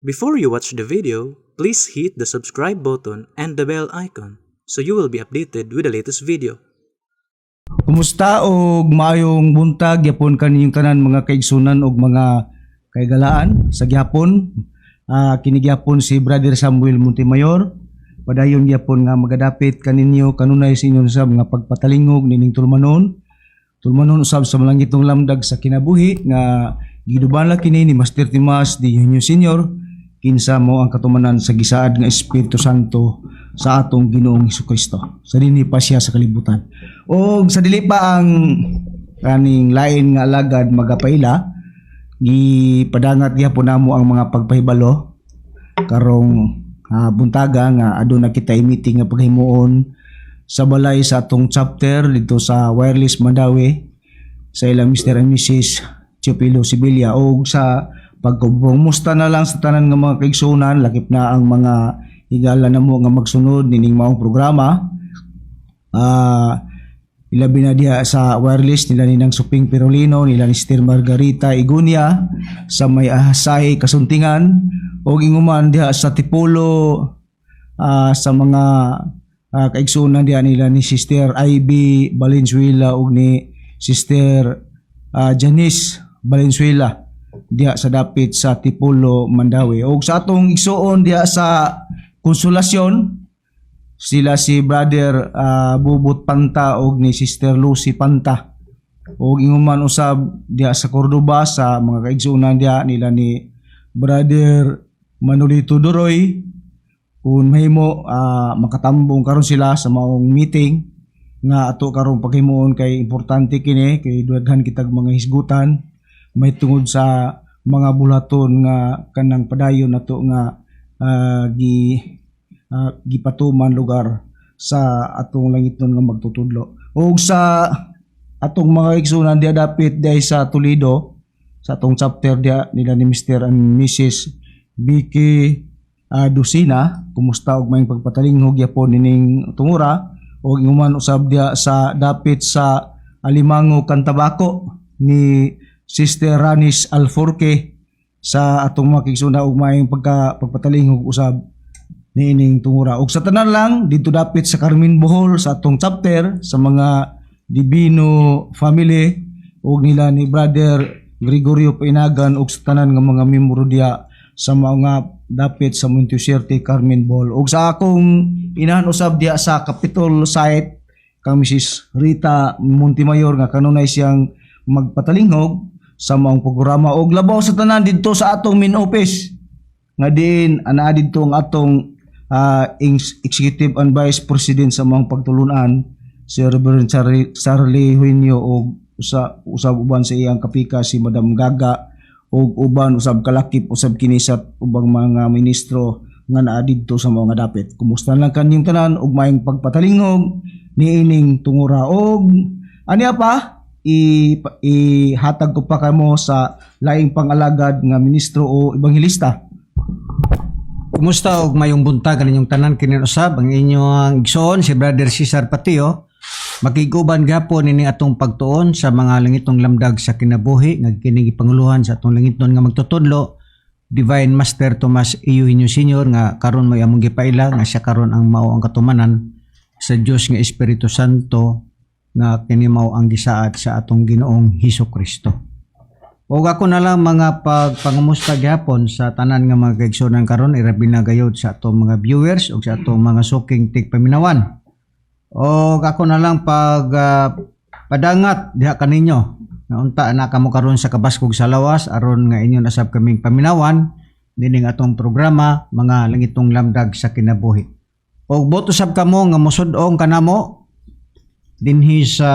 Before you watch the video, please hit the subscribe button and the bell icon so you will be updated with the latest video. Kumusta og maayong buntag yapon kaninyong tanan mga kaigsunan og mga kaigalaan sa gyapon. Kini gyapon si Brother Samuel Montemayor. Padayon gyapon nga magadapit kaninyo kanunay sa inyo sa mga pagpatalingog nining tulmanon. Tulmanon usab sa malangitong lamdag sa kinabuhi nga gidubala kini ni Master Timas D. Junio Sr. Kinsa mo ang katumanan sa gisaad nga Espiritu Santo sa atong Ginoong Hesukristo. Sa dinhi pa siya sa kalibutan. O sa dili pa ang kaning lain nga alagad magapaila, gipadangat gyapon namo ang mga pagpahibalo karong buntaga nga aduna kita meeting nga paghimuon sa balay sa atong chapter dito sa Wireless Mandawi sa ilang Mr. and Mrs. Chupilo Sibilia o sa pagkumusta na lang sa tanan nga mga kaigsunan, lakip na ang mga higala na mo nga magsunod nining maong programa. Ilabi na diha sa wireless nila ninang Suping Pirolino, nila ni Sister Margarita Igunia sa may Ahasay Kasuntingan o inguman diha sa Tipolo sa mga kaigsunan diha nila ni Sister Ivy Valenzuela o ni Sister Janice Valenzuela diha sa dapit sa Tipolo, Mandawi. O sa atong igsuon diha sa Konsolasyon, sila si Brother Bubut Panta o ni Sister Lucy Panta. O inguman usab diha sa Cordoba sa mga kaigsunan diha nila ni Brother Manolito Doroy. Kung mahimo makatambong karon sila sa maong meeting nga ato karon paghimuon kay importante kini kay daghan kitag mga hisgutan may tungod sa mga bulaton nga kanang padayon nato nga gipatuman lugar sa atong langiton nga magtutudlo. O sa atong mga igsunan diha dapit diha sa Toledo sa atong chapter diha nila ni Mr. and Mrs. Vicky Dusina, kumusta og may pagpatalinghog yapon nining tungura o inguman usab diha sa dapit sa Alimango Cantabaco ni Sister Ranis Alforque sa atong mga kigsuna og maayong pagpatalingog usab niining tungura. Og sa tanan lang dito dapit sa Carmen Bohol sa atong chapter sa mga Divino family og nila ni Brother Gregorio Painagan og sa tanan nga mga miyembro diha sa mga dapit sa Montesierte Carmen Bohol. Og sa akong inahan usab diha sa Capitol site kang Mrs. Rita Montemayor nga kanunay siyang magpatalingog sa maong programa og labaw sa tanan didto sa atong main office nga diin ana didto ang atong Executive and Vice President sa maong pagtulunan si Reverend Charlie Huinio og usab uban sa iyang kapika si Madam Gaga og uban usab kalakip usab kini sa ubang mga ministro nga naa didto sa mga dapit. Kumusta lang kanyang tanan og maayong pagpatalingog niining tungura og aniya pa ihatag ko pa kamo sa laing pangalagad nga ministro o ebanghelista. Kumusta og mayong buntag kaninyong tanan kini usab ang inyong igsoon si Brother Cesar Patio. Makiguban gapon ini atong pagtuon sa mga langitong lamdag sa kinabuhi nga kini gipanguluhan sa atong langiton nga magtutudlo Divine Master Tomas E. Junio Sr. nga karon mo among gipaila nga siya karon ang mao ang katumanan sa Dios nga Espiritu Santo nga kini mao ang gisaad sa atong Ginoong Hesukristo. O ako na lang mga pagpangumusta gyapon sa tanan nga mga kaigsunan karon irabi na gayud sa atong mga viewers ug sa atong mga suking tigpaminawan. O ako na lang padangat diha kaninyo nga unta na kamo karon sa kabaskog sa lawas aron nga inyo nasab kaming paminawan dining atong programa mga langitong lamdag sa kinabuhi. Og boto sab kamo nga mosud-ong kanamo dinhi sa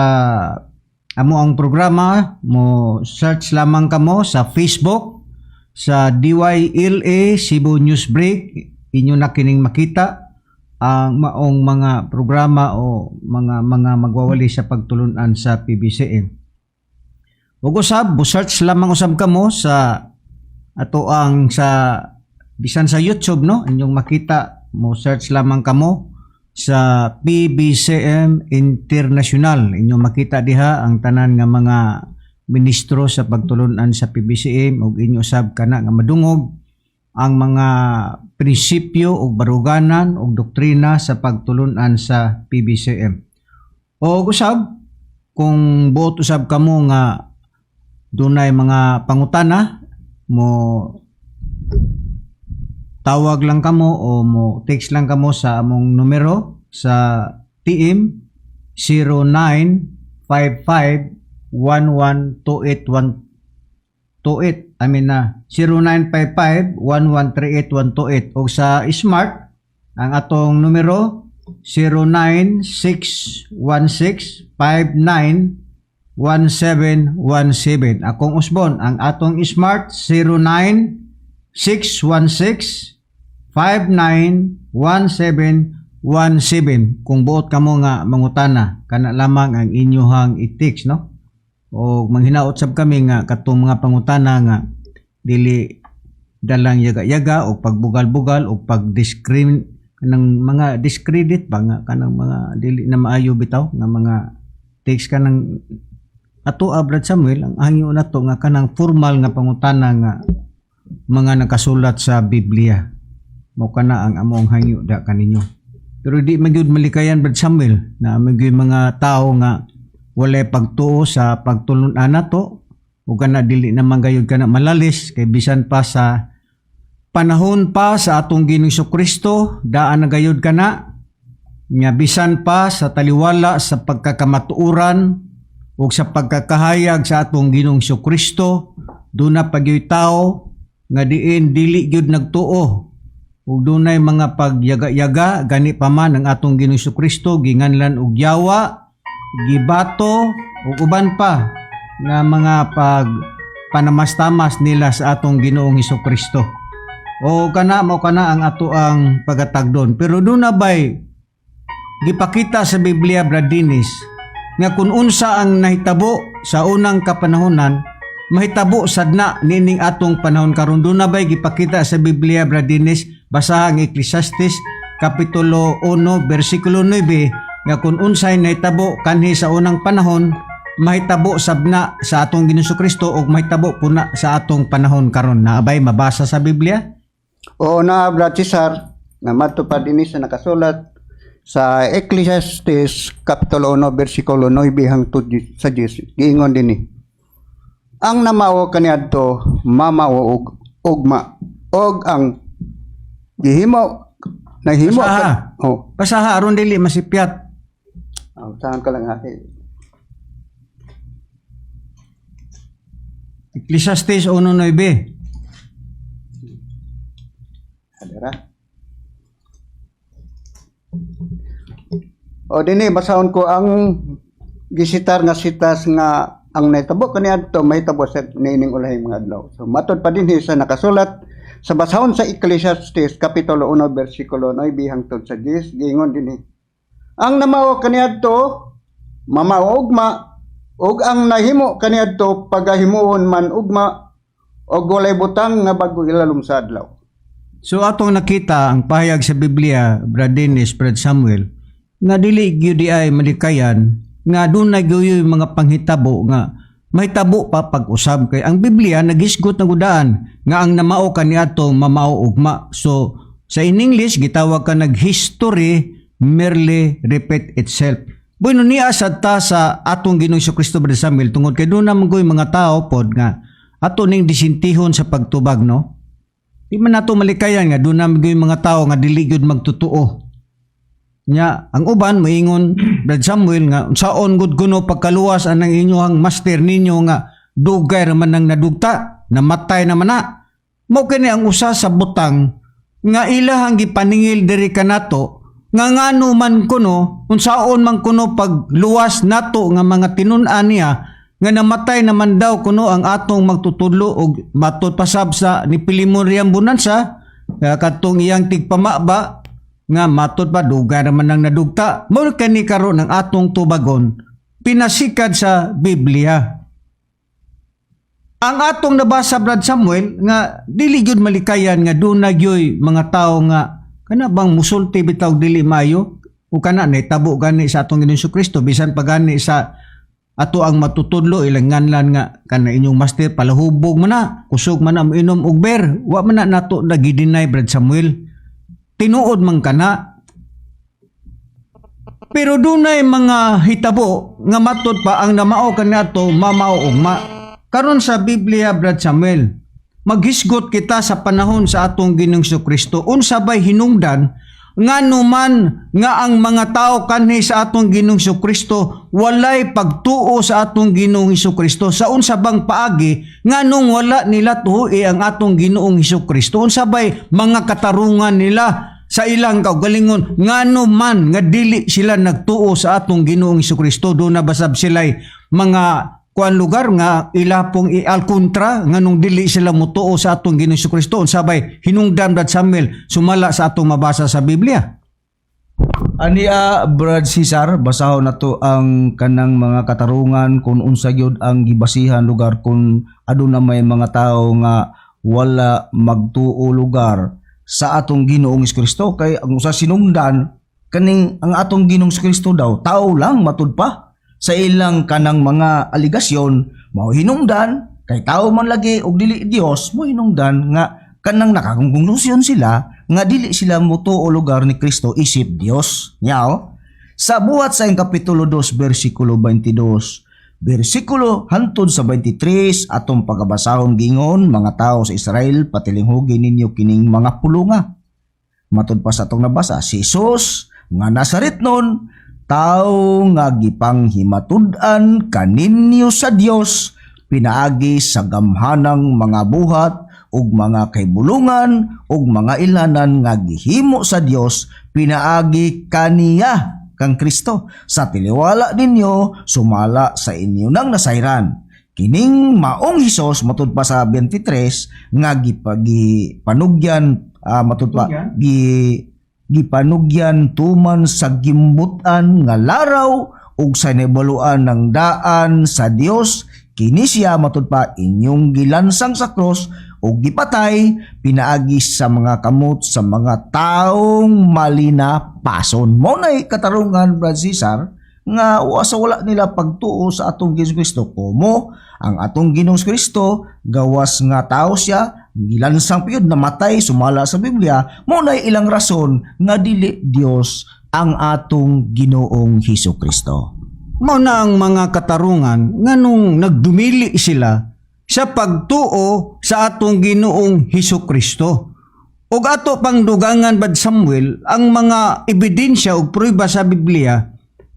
amo ang programa mo search lamang kamo sa Facebook sa DYLA Cebu News Break inyo na kining makita ang maong mga programa o mga magwawali sa pagtulunan sa PBCM. Ug usab search lamang usab kamo sa ato ang sa bisan sa YouTube no inyong makita mo search lamang kamo sa PBCM International. Inyo makita diha ang tanan nga mga ministro sa pagtulunan sa PBCM ug inyo sab kana nga madungog ang mga prinsipyo o baruganan o doktrina sa pagtulunan sa PBCM. O usab, kung buot usab kamo nga dunay mga pangutana, mo tawag lang kamo o mo text lang kamo sa among numero sa TM 0955-1128-128. I mean na 0955-1138-128. O sa Smart, ang atong numero 096165911717. Akong Usbon, ang atong Smart 096165911717. Kung buot kamo nga mangutana, kana lamang ang inyohang i-text, no? O manghinaot sab kami nga katong mga pangutana nga dili dalang yaga-yaga o pagbugal-bugal o pag-discriminate kanang mga discredit ba nga kanang mga dili na maayo bitaw nga mga text kanang ato Brad Samuel, ang hangyo nato nga kanang formal nga pangutana nga mga nakasulat sa Biblia. Mao kana ang among hangyo da kaninyo. Pero di magyud malikayan Brad Samuel na magyud mga tao nga walay pagtuo sa pagtulunan nato o kana dili naman gayud kana malalis kay bisan pa sa panahon pa sa atong Ginoong Kristo daan na gayud kana nga bisan pa sa taliwala sa pagkakamatuoran o sa pagkakahayag sa atong Ginoong Kristo doon na pagyoy tao nga diin dili gyud nagtuo ug dunay mga pagyaga-yaga gani pa man ang atong Ginoong Kristo ginganlan og yawa, gibato ug uban pa nga mga panamastamas nila sa atong Ginoong Kristo. O kana mao kana ang ato ang pagatagdon. Pero doon na ba'y gipakita sa Biblia Brad Dennis nga kung unsa ang nahitabo sa unang kapanahonan mahitabo sadna nining atong panahon karon. Doon na ba'y gipakita sa Biblia Brad Dennis, basa ang Ecclesiastes kapitulo 1 bersikulo 9 nga kung unsay nahitabo kanhi sa unang panahon mahitabo sabna sa atong Ginoong Kristo ug mahitabo puna sa atong panahon karon. Naabay mabasa sa Biblia? Oo na, Brad Cesar, na matupad din sa nakasulat sa Ecclesiastes Kapitulo 1, versikulo 9 hangtod sa 10. Giingon din ni, ang namawo kaniadto mamawo og ugma og ang gihimo nahimo Basaha. Basaha aron dili masipyat. Saan ka lang ate. Ecclesiastes 1:9. Hadera. O dinhi basahon ko ang gisitar nga sitas nga ang nahitabo kaniadto mahitabo sa nining ulahing mga adlaw. So matod pa dinhi sa nakasulat sa basahon sa Ecclesiastes kapitulo 1 bersikulo 9 hangtod sa 10 giingon dinhi. Ang namawo kaniadto mamawo ugma ug ang nahimo kaniadto pagahimuon man ugma og walay butang nga bago ilalom sa adlaw. So atong nakita ang pahayag sa Biblia, Brad Dennis, Brad Samuel, nga dili gyud ay malikayan nga dunay gyud mga panghitabo nga mahitabo pa pag-usab kay ang Biblia nagisgot na gudaan nga ang namao kaniadto mamao ugma. So sa in English gitawag ka history merely repeat itself. Bueno niya sad ta sa atong Ginoong Kristo Brad Samuel tungod kay doon naman ko'y mga tao pod nga ato ning disintihon sa pagtubag, no? Di man nato malikayan nga doon naman ko'y mga tao nga dili gyud magtutuo. Nya ang uban moingon Brad Samuel nga unsaon gud kuno pagkaluwas anang inyohang master ninyo nga dugay ra man nang nadugta, namatay naman na. Mao kini ang usa sa butang nga ilahang gipaningil diri kanato nga ngano man kuno unsaon man kuno pagluwas nato nga mga tinun-an niya nga namatay naman daw kuno ang atong magtutudlo og matod pasab sa ni Pilimon Riam Bonanza katong iyang tigpamaba nga matod pa dugay naman nang nadugta. Mao kani karon ang atong tubagon pinasikad sa Biblia. Ang atong nabasa Brad Samuel nga dili gyud malikayan nga dunay gyoy mga tawo nga kana bang musulti bitaw dili maayo o kana nahitabo gani sa atong Ginoong Kristo bisan pa gani sa ato ang matutudlo ilanganlan nga kana inyong master palahubog man na kusog man na inom og beer wa man na nato nagidinay Brad Samuel tinuod man kana pero dunay mga hitabo nga matud pa ang namao kaniadto mamao ugma karon sa Biblia Brad Samuel maghisgot kita sa panahon sa atong Ginoong Kristo unsa bay hinungdan ngano man nga ang mga tao kanhi sa atong Ginoong Kristo walay pagtuo sa atong Ginoong Kristo sa unsa bang paagi nganong wala nila tuhi ang atong Ginoong Kristo unsa bay mga katarungan nila sa ilang kaugalingon ngano man nga dili sila nagtuo sa atong Ginoong Kristo do na basab sila'y mga kuan lugar nga ila pong ialkontra nganong dili sila motuo sa atong Ginoong Kristo unsabay hinungdan Brad Samuel sumala sa atong mabasa sa Biblia. Ani Brad Cesar, basahon nato ang kanang mga katarungan kung unsa gyud ang gibasihan lugar kung aduna may mga tao nga wala magtuo lugar sa atong Ginoong Kristo kay ang usa sinungdan kaning ang atong Ginoong Kristo daw tao lang matud pa sa ilang kanang mga aligasyon mao hinungdan kay tao man lagi og dili Dios mo hinungdan nga kanang nakakongkonklusyon sila nga dili sila motuo lugar ni Kristo isip Dios nyaw sa buhat sa kapitulo 2 bersikulo 22 bersikulo hantod sa 23 atong pagabasahon gingon mga tao sa Israel patilinghogi ninyo kining mga pulunga matud pa sa atong nabasa si Jesus nga Nazaret nun tao nga gipanghimatud-an kaninyo sa Dios pinaagi sa gamhanang mga buhat ug mga kaybulungan ug mga ilanan nga gihimo sa Dios pinaagi kaniya kang Kristo sa tiliwala ninyo sumala sa inyo nang nasayran kining maong Hesus matud pa sa 23 nga gipanugyan matud pa gipanugyan tuman sa gimbutan nga laraw ug sa nebaluan ng daan sa Dios kini siya matud pa inyong gilansang sa cross ug gipatay pinaagi sa mga kamot sa mga taong malinapason mo nay katarungan Brad Cesar nga sa wala nila pagtuo sa atong Ginoong Kristo kumo ang atong Ginoong Kristo gawas nga tao siya gilansang piyod namatay sumala sa Biblia mo na ilang rason nga dili Dios ang atong Ginoong Hesukristo. Mao na ang mga katarungan nganong nagdumili sila sa pagtuo sa atong Ginoong Hesukristo. Ug ato pang dugangan Brad Samuel ang mga ebidensya ug prueba sa Biblia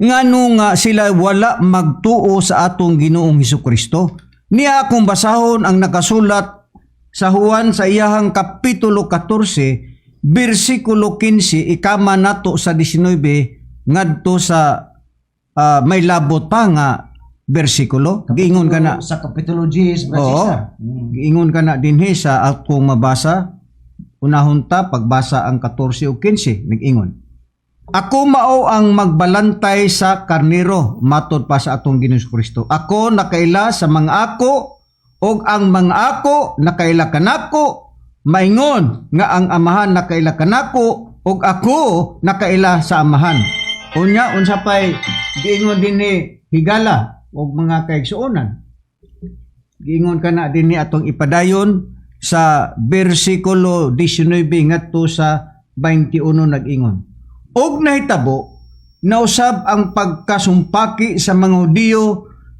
ngano nga sila wala magtuo sa atong Ginoong Hesukristo. Niya akong basahon ang nakasulat sa Juan sa iyahang kapitulo 14 bersikulo 15 ikama nato sa 19 ngadto sa may labot pa nga bersikulo giingon kana sa kapitulo 10 Brad oo, Cesar. giingon kana dinhi sa akong mabasa unahon ta pagbasa ang 14 ug 15 nag-ingon ako mao ang magbalantay sa karnero matud pa sa atong Ginoong Kristo ako nakaila sa mga ako og ang mga ako nakaila kanako maingon nga ang amahan nakaila kanako og ako nakaila sa amahan unya unsa pay giingon dinhi higala og mga kaigsuonan giingon kana dinhi atong ipadayon sa bersikulo 19 ngadto sa 21 nag-ingon og nahitabo nausab ang pagkasumpaki sa mga Hudiyo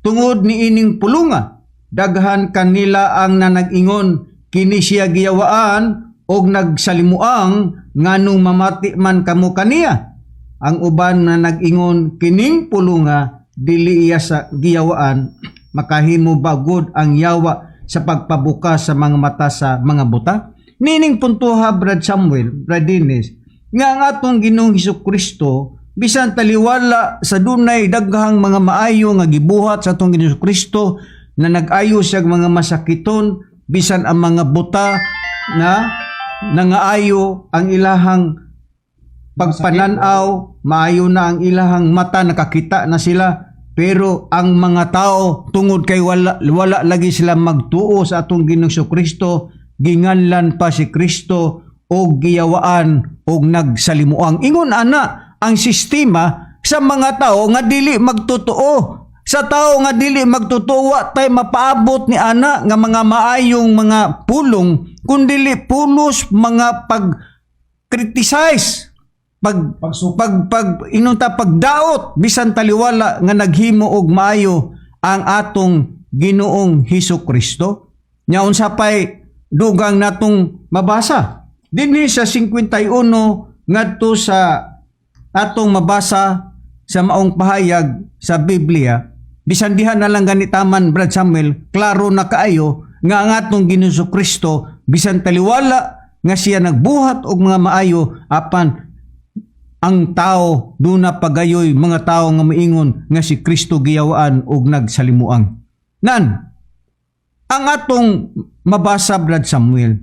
tungod ni ining pulunga daghan kanila ang nanag-ingon kini siya giyawaan og nagsalimuang nganong mamati man kamo kaniya ang uban na nag-ingon kining pulunga dili iya sa giyawaan makahimo bagod ang yawa sa pagpabukas sa mga mata sa mga buta nining puntuha Brad Samuel Brad Dennis nga ang atong Ginoong Hesukristo bisan taliwala sa dunay daghang mga maayo nga gibuhat sa atong Ginoong Hesukristo na nag-ayo siya mga masakiton bisan ang mga buta na nangaayo ang ilahang pagpananaw maayo na ang ilahang mata nakakita na sila pero ang mga tao tungod kay wala lagi sila magtuo sa atong Ginoong Hesukristo ginganlan pa si Kristo o giyawaan o nagsalimuang ingon ana ang sistema sa mga tao nga dili magtotoo Sa tao nga dili magtutuwa tay mapaabot ni ana nga mga maayong mga pulong kundili pulos mga pag-criticize, pagdaot bisan taliwala nga naghimo og maayo ang atong Ginoong Hesukristo. Nya unsa pay dugang natong mabasa dinhi sa 51 ngadto sa atong mabasa sa maong pahayag sa Biblia. Bisan diha na lang ganitaman, Brad Samuel, klaro na kaayo nga ang atong Ginoong Hesukristo bisan taliwala nga siya nagbuhat og mga maayo apan ang tao duna pagayoy mga tao nga moingon nga si Kristo giyawaan og nagsalimuang. Nan, ang atong mabasa, Brad Samuel,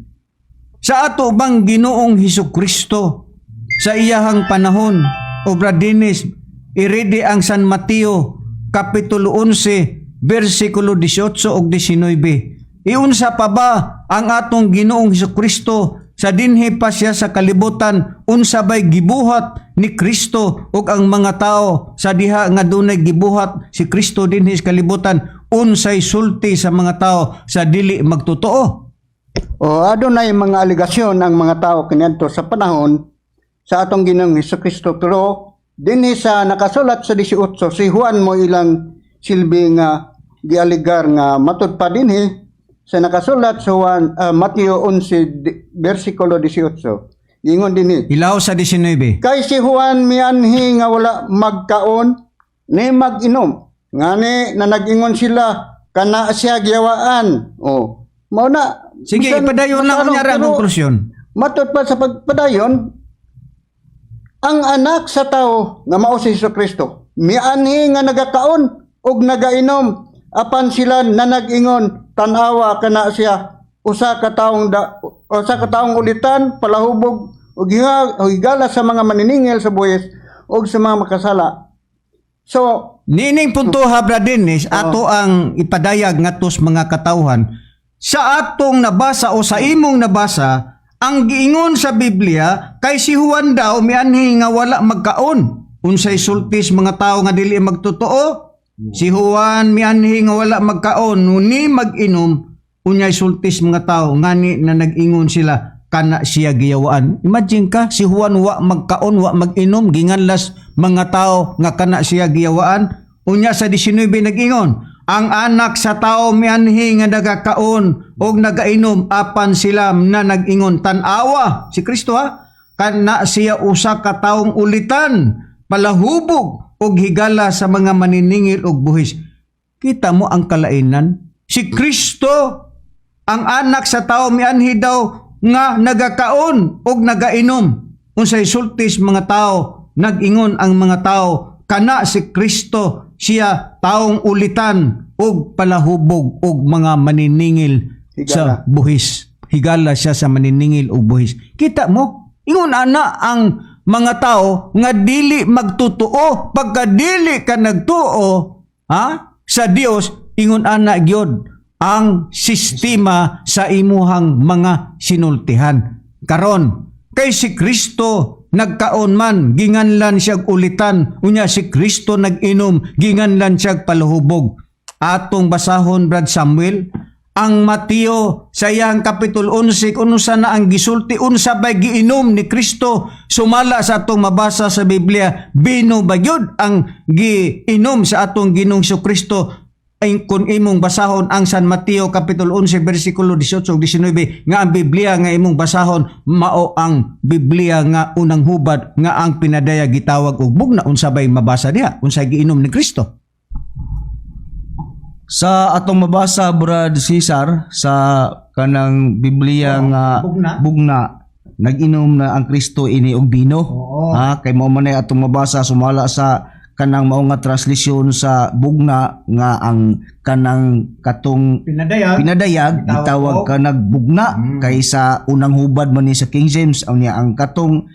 sa ato bang Ginoong Hesukristo sa iyahang panahon, o Brad Dennis, irede ang San Mateo Kapitulo 11, versikulo 18 ug 19. Iunsa pa ba ang atong Ginoong Hesukristo sa dinhi pa siya sa kalibutan, unsa bay gibuhat ni Kristo ug ang mga tao sa diha nga dunay gibuhat si Kristo dinhi sa kalibutan, unsay sulti sa mga tao sa dili magtotoo? O adunay mga aligasyon ang mga tao kaniadto sa panahon sa atong Ginoong Hesukristo, pero dinhi sa nakasulat sa 18 si Juan mo ilang silbi nga gialigar nga matud pa dinhi sa nakasulat sa Mateo 11 versikulo 18. Ingon dinhi, Ilaw sa 19. kay si Juan mianhi nga wala magkaon ni mag-inom, ngani na nag-ingon sila kana siya giyawaan. O mao na. Sige, bisan ipadayon lang matarong, unya ra ang pero konklusyon. matud pa sa pagpadayon, ang anak sa tao nga mao si Hesukristo mianhi nga nagakaon ug nagainom apan sila na nag-ingon tan-awa kana siya usa ka taong ulitan palahubog ug higala sa mga maniningil sa buhis ug sa mga makasala. So Nining punto ha, Brad Dennis, ato ang ipadayag ngatos mga katawhan sa atong nabasa o sa imong nabasa. Ang giingon sa Biblia kay si Juan daw mianhi nga wala magkaon. Unsay sultis mga tao nga dili magtotoo? Si Juan mianhi nga wala magkaon ni mag-inom. Unyay sultis mga tao ngani na nag-ingon sila kana siya giyawaan. Imagine ka, si Juan wa magkaon, wa mag-inom, ginganlas mga tao nga kana siya giyawaan. Unya sa 19 nag-ingon, ang anak sa tao mianhi nga nagakaon o nagainom apan sila na nag-ingon tan-awa. Si Kristo ha, kana siya usa ka taong ulitan, palahubog o higala sa mga maniningil og buhis. Kita mo ang kalainan? Si Kristo, ang anak sa tao mianhi daw nga nagakaon o nagainom. Unsay sultis mga tao, nag-ingon ang mga tao, kana si Kristo siya taong ulitan og palahubog og mga maniningil sa buhis. Higala siya sa maniningil og buhis. Kita mo, ingon ana ang mga tao nga dili magtutuo. Pagka dili ka nagtuo sa Dios, ingon ana gyud ang sistema sa imuhang mga sinultihan. Karon kay si Kristo nagkaon man, ginganlan siyag ulitan. Unya si Kristo nag-inom, ginganlan siyag palahubog. Atong basahon, Brad Samuel, ang Mateo sa iyang Kapitulo 11, kung unsa na ang gisulti, unsa ba'y giinom ni Kristo, sumala sa atong mabasa sa Biblia, bino ba yun ang giinom sa atong Ginoong Hesukristo? Ay kung imong basahon ang San Mateo Kapitulo 11 versikulo 18 ug 19 nga ang Biblia nga imong basahon mao ang Biblia nga unang hubad nga ang pinadaya gitawag og bugna. Unsa bay mabasa diha? Unsay giinom ni Kristo? Sa atong mabasa, Brad Cesar, sa kanang Biblia nga bugna, nag-inom na ang Kristo ini og bino. Kay mao man atong mabasa sumala sa kanang mao nga translasyon sa bugna nga ang kanang katong pinadayag gitawag ka nagbugna kaysa unang hubad man ni sa King James ang katong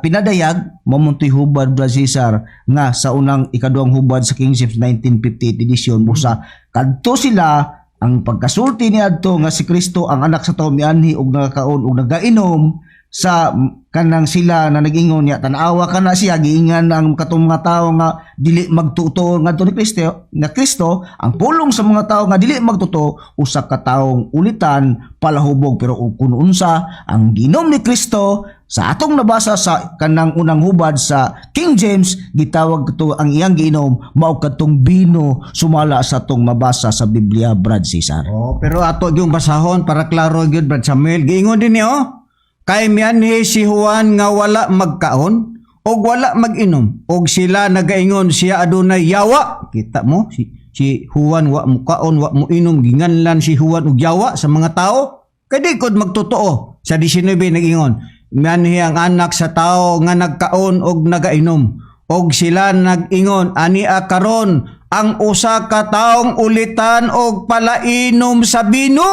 pinadayag mamuntoy hubad, Brad Cesar, nga sa unang ikaduhang hubad sa King James 1958 edition busa kadto sila ang pagkasulti niadto nga si Kristo ang anak sa tao mianhi og nagakaon og nagainom sa kanang sila na nag-ingon niya tanawa ka na siya giingan ang katong mga tao nga dili magtuto ngadto ni Kristo ang pulong sa mga tao nga dili magtuto usa ka taong ulitan palahubog pero kun unsa ang ginom ni Kristo sa atong nabasa sa kanang unang hubad sa King James gitawag to ang iyang giinom mao kadtong bino sumala sa atong mabasa sa Biblia Brad Cesar. Oh, pero ato yung basahon para klaro gyud Brad Samuel. Giingon din niyo, kay mianhi si Juan nga wala magkaon o wala mag-inom og sila nagaingon siya adunay yawa. Kita mo si Juan wa mo kaon wa mo inom ginganlan si Juan og yawa sa mga tao. Kadi kod magtotoo sa 19 nag-ingon mianhi ang anak sa tao nga nagkaon og nagainom og sila nag-ingon ania karon ang usa ka taong ulitan og palainom sa bino.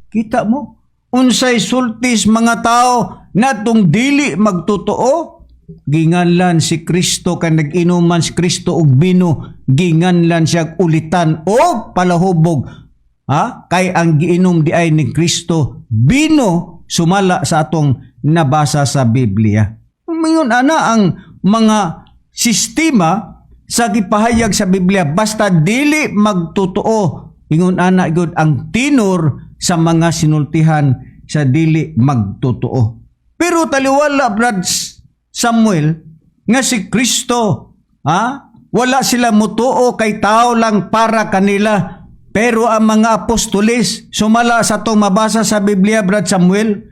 Kita mo unsay sultis mga tao natong dili magtotoo ginganlan si Kristo kay nag-inuman si Kristo og bino ginganlan siya ulitan o palahubog kay ang giinom di ay ni Kristo bino sumala sa atong nabasa sa Biblia. Mingon ana ang mga sistema sa gipahayag sa Biblia basta dili magtotoo ingon ana gud ang tinor sa mga sinultihan sa dili magtotoo. Pero taliwala Brad Samuel nga si Kristo wala sila mutuo kay tao lang para kanila. Pero ang mga apostoles sumala sa atong mabasa sa Biblia Brad Samuel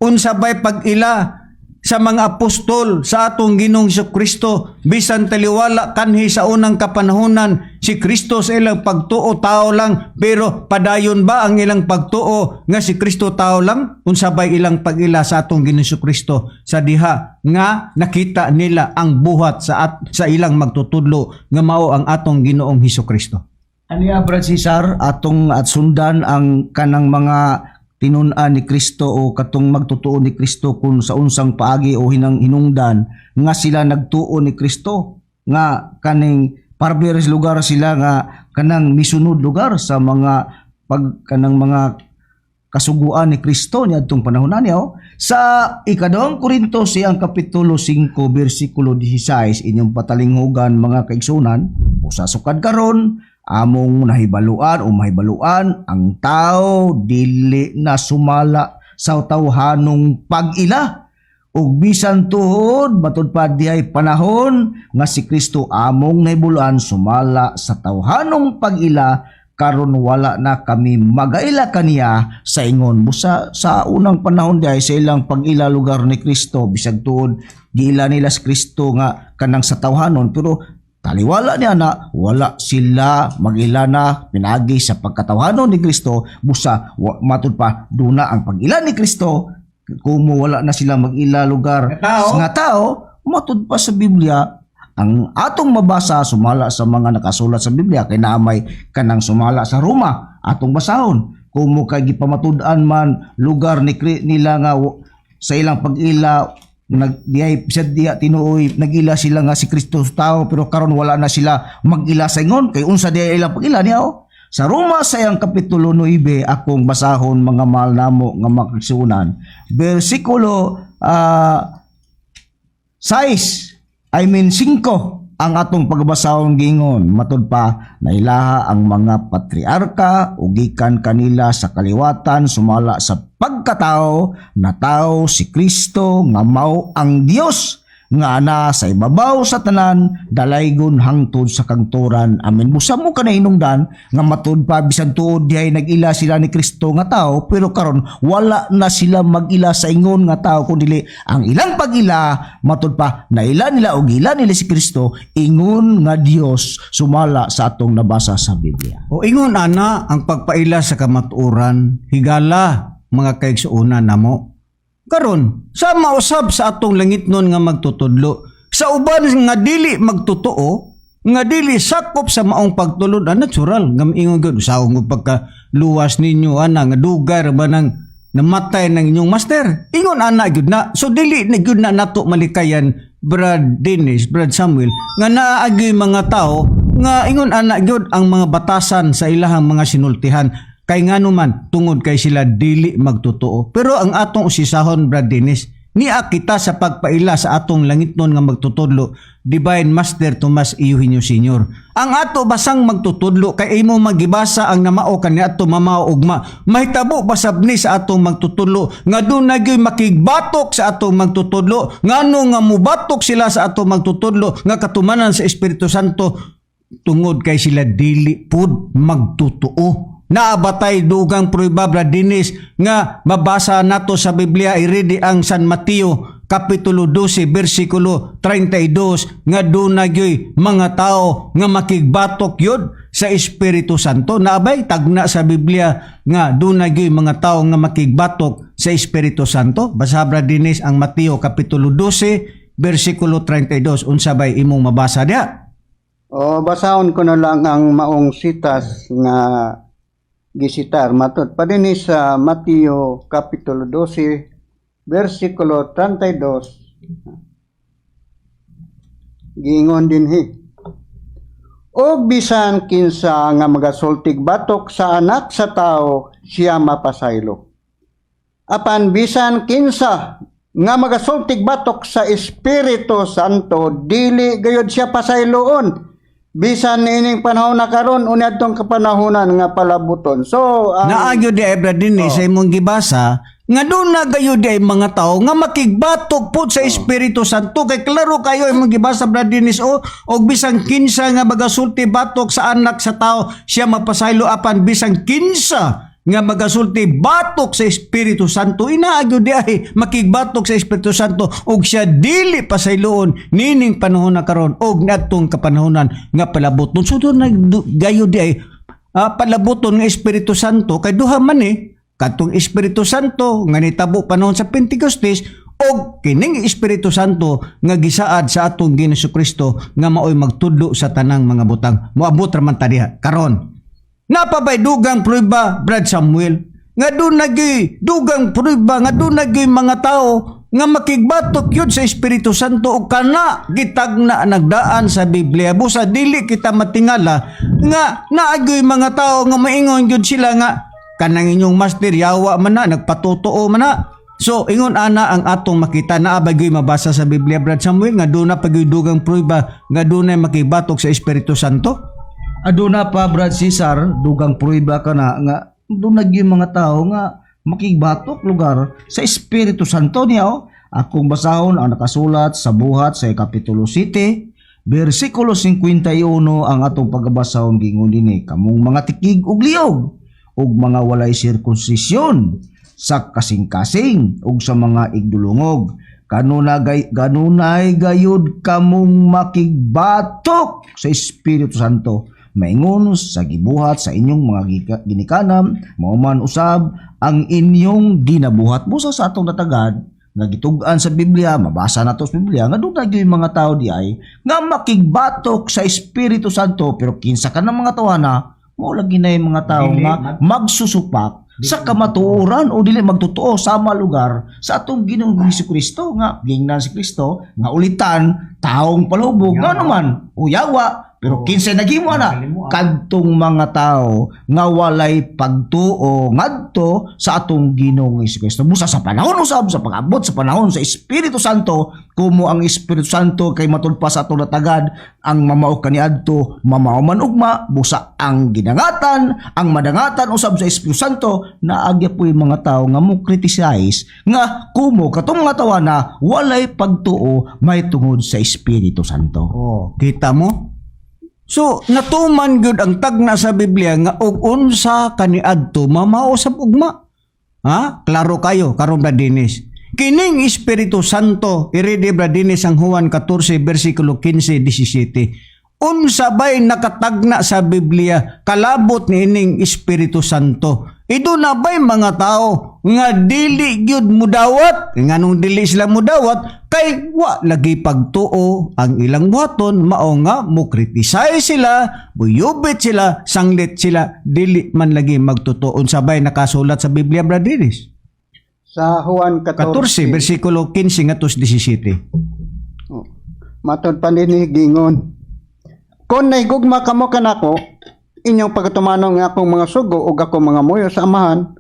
unsa bay pag-ila sa mga apostol sa atong Ginoong Kristo bisan taliwala kanhi sa unang kapanahonan si Kristo sa ilang pagtuo tao lang pero padayon ba ang ilang pagtuo nga si Kristo tao lang unsa bay ilang pag-ila sa atong Ginoong Kristo sa diha nga nakita nila ang buhat sa ilang magtutudlo nga mao ang atong Ginoong Kristo. Aniya Brad Cesar atong at sundan ang kanang mga tinun-an ni Kristo o katong magtutuo ni Kristo kung sa unsang paagi o hinungdan nga sila nagtuo ni Kristo nga kaning parberes lugar sila nga kanang misunod lugar sa mga kanang mga kasuguan ni Kristo niadtong panahon niya. Sa ikadawang Korinto siyang kapitulo 5 bersikulo 16 inyong patalinghugan mga kaigsunan usa sukad karon among nahibaluan o mahibaluan ang tao dili na sumala sa tawhanong pag-ila ug bisan tuhod matud pa diay panahon nga si Kristo among nahibaluan sumala sa tawhanong pag-ila karon wala na kami magaila kaniya sa ingon busa sa unang panahon diay sa ilang pag-ila lugar ni Kristo bisag tuod giila nila si Kristo nga kanang sa tawhanon pero taliwala niya na wala sila mag-ila na pinagi sa pagkatawhanon ni Kristo busa matud pa duna ang pag-ila ni Kristo kung wala na sila mag-ila lugar nga tao matud pa sa Biblia ang atong mabasa sumala sa mga nakasulat sa Biblia kay naamay kanang sumala sa Roma atong basahon kung mo kay gipamatud-an man lugar ni nila nga sa ilang pag-ila diya tinuoy nagila sila nga si Kristo tao pero karon wala na sila magila sa ingon kay unsa diya ilang pagila niya sa Roma sa iyang kapitulo 9 akong basahon mga mahal namo nga makigsunan bersikulo 5 ang atong pagbasahon gingon matud pa nailaha ang mga patriarka ug gikan kanila sa kaliwatan sumala sa pagkatao na tao si Kristo nga mao ang Dios nga ana sa ibabaw sa tanan dalaygon hangtod sa kangturan amen busa mo kanay hinungdan nga matud pa bisan tuod diay nagila sila ni Kristo nga tao pero karon wala na sila magila sa ingon nga tao kundi ang ilang pagila matud pa naila nila og ila nila si Kristo ingon nga Dios sumala sa atong nabasa sa Biblia. O ingon ana ang pagpaila sa kamatuoran higala mga kaigsuonan namo. Karon, sa mausab sa atong langit nun nga magtutudlo, sa uban nga dili magtotoo, nga dili sakop sa maong pagtulod, natural, nga maingon gud usaon mo pagkaluwas ninyo, nga dugar ba nang namatay ng inyong master. Ingon ana gud na, so dili na gud na nato malikayan, Brad Dennis, Brad Samuel, nga naagi mga tao, nga ingon ana gud ang mga batasan sa ilahang mga sinultihan, kay ngano man tungod kay sila dili magtotoo. Pero ang atong usisahon, Brad Dennis, niya kita sa pagpaila sa atong langitnon nga magtutudlo, Divine Master Tomas Eugenio Sr. Ang ato basang magtutudlo kay imo magibasa ang namao kaniadto mamao ugma. Mahitabo basab ni sa atong magtutudlo nga dunay gyud makigbatok sa atong magtutudlo, ngano nga mubatok sila sa atong magtutudlo nga katumanan sa Espiritu Santo tungod kay sila dili pud magtotoo. Naabatay dugang prueba, Brad Dennis, nga mabasa nato sa Biblia iridi ang San Mateo Kapitulo 12 versikulo 32 nga dunay mga tao nga makigbatok yod sa Espiritu Santo. Naabay tagna sa Biblia nga dunay mga tao nga makigbatok sa Espiritu Santo. Basa, Brad Dennis, ang Mateo Kapitulo 12 versikulo 32. Unsa bay imong mabasa diha? O basahon ko na lang ang maong sitas nga gisitar matud pa din sa Mateo Kapitulo 12 versikulo 32. Giingon dinhi, o bisan kinsa nga magasultig batok sa anak sa tao, siya mapasaylo. Apan bisan kinsa nga magasultig batok sa Espiritu Santo, dili gayud siya pasayloon. Bisan niining panahon na karon unya adtong kapanahonan nga palabuton. So Naagyo di ay, Brad Dennis, sa imong gibasa nga doon na gayo di ay mga tao nga makigbatok po sa Espiritu Santo. Kay klaro kayo imong gibasa, Brad Dennis, o bisang kinsa nga magasulti batok sa anak sa tao, siya mapasaylo. Apan bisang kinsa nga magasulti batok sa Espiritu Santo, inaagyo di ay makigbatok sa Espiritu Santo og siya dili pasayloon nining panahon na karon og nadtong kapanahonan nga palabuton. So doon na gayo di ay palabuton nga Espiritu Santo kay duha man katong Espiritu Santo nga nitabo panahon sa Pentecostes og kining Espiritu Santo nga gisaad sa atong Ginoong Jesucristo nga maoy magtudlo sa tanang mga butang. Moabot ra man ta diha karon. Napabay dugang prueba, Brad Samuel, nga doon dugang prueba, nga doon mga tao nga makigbatok yun sa Espiritu Santo o kana gitagna nagdaan sa Biblia. Busa dili kita matingala nga naagoy mga tao nga maingon yun sila nga kanang inyong master yawa man na, nagpatotoo man na. So ingon ana ang atong makita na abay mabasa sa Biblia, Brad Samuel, nga doon na pagdugang prueba nga doon na makigbatok sa Espiritu Santo. Aduna pa, Brad Cesar, dugang prueba ka na nga doon yung mga tao nga makigbatok lugar sa Espiritu Santo niya. Akong basahon ang nakasulat sa buhat sa Kapitulo 7 versikulo 51 ang atong pagbasahon gingon dinhi, kamong mga tikig ug liyog ug mga walay sirkunsisyon sa kasing-kasing ug sa mga igdulungog, kanunay gayud kamong makigbatok sa Espiritu Santo. Maingon sa gibuhat sa inyong mga ginikanan, mao man usab ang inyong ginabuhat. Busa sa atong natagad nga gitug-an sa Biblia, mabasa nato sa Biblia nga dunay gyud mga tao di ay nga makigbatok sa Espiritu Santo, pero kinsa ka ng mga tawana mo lagi na yung mga tao nga magsusupak sa kamatuoran o dili magtotoo sa mga lugar sa atong Ginoong Jesucristo nga gingnan si Kristo nga ulitan taong palubog nga naman uyawa. Pero kinsa naghimo na kadtong mga tao nga walay pagtuo ngadto sa atong Ginoong Jesucristo. Busa sa panahon usab sa pag-abot sa panahon sa Espiritu Santo, kumo ang Espiritu Santo kay matulpas sa atong natagad ang mamao kaniadto, mamao man ugma, busa ang ginangatan, ang madangatan usab sa Espiritu Santo, naagya po yung mga tao nga mo criticize nga kumo katong mga tawana walay pagtuo may tungod sa Espiritu Santo. Kita mo? So, natuman gyud ang tagna sa Biblia nga og unsa kaniadto mamao sa ugma. Klaro kayo karon, Brad Dennis. Kining Espiritu Santo, iridi, Brad Dennis, ang Juan 14 versikulo 15-17. Unsa bay nakatagna sa Biblia kalabot ni ining Espiritu Santo? Ito na ba'y mga tao nga dili gyud mudawat? Nganong dili sila mudawat? Kay wa lagi pagtuo ang ilang buhaton, mao nga mo criticize sila, buyubit sila, sanglit sila, dili man lagi magtutuo. Unsa bay nakasulat sa Biblia, Brad Dennis? sa Juan 14 versikulo 15 ngadto 17. Matod pa din gingon, kung naigugma kamo kanako, inyong pagatumanong nga akong mga sugo ug akong mga muyo sa amahan,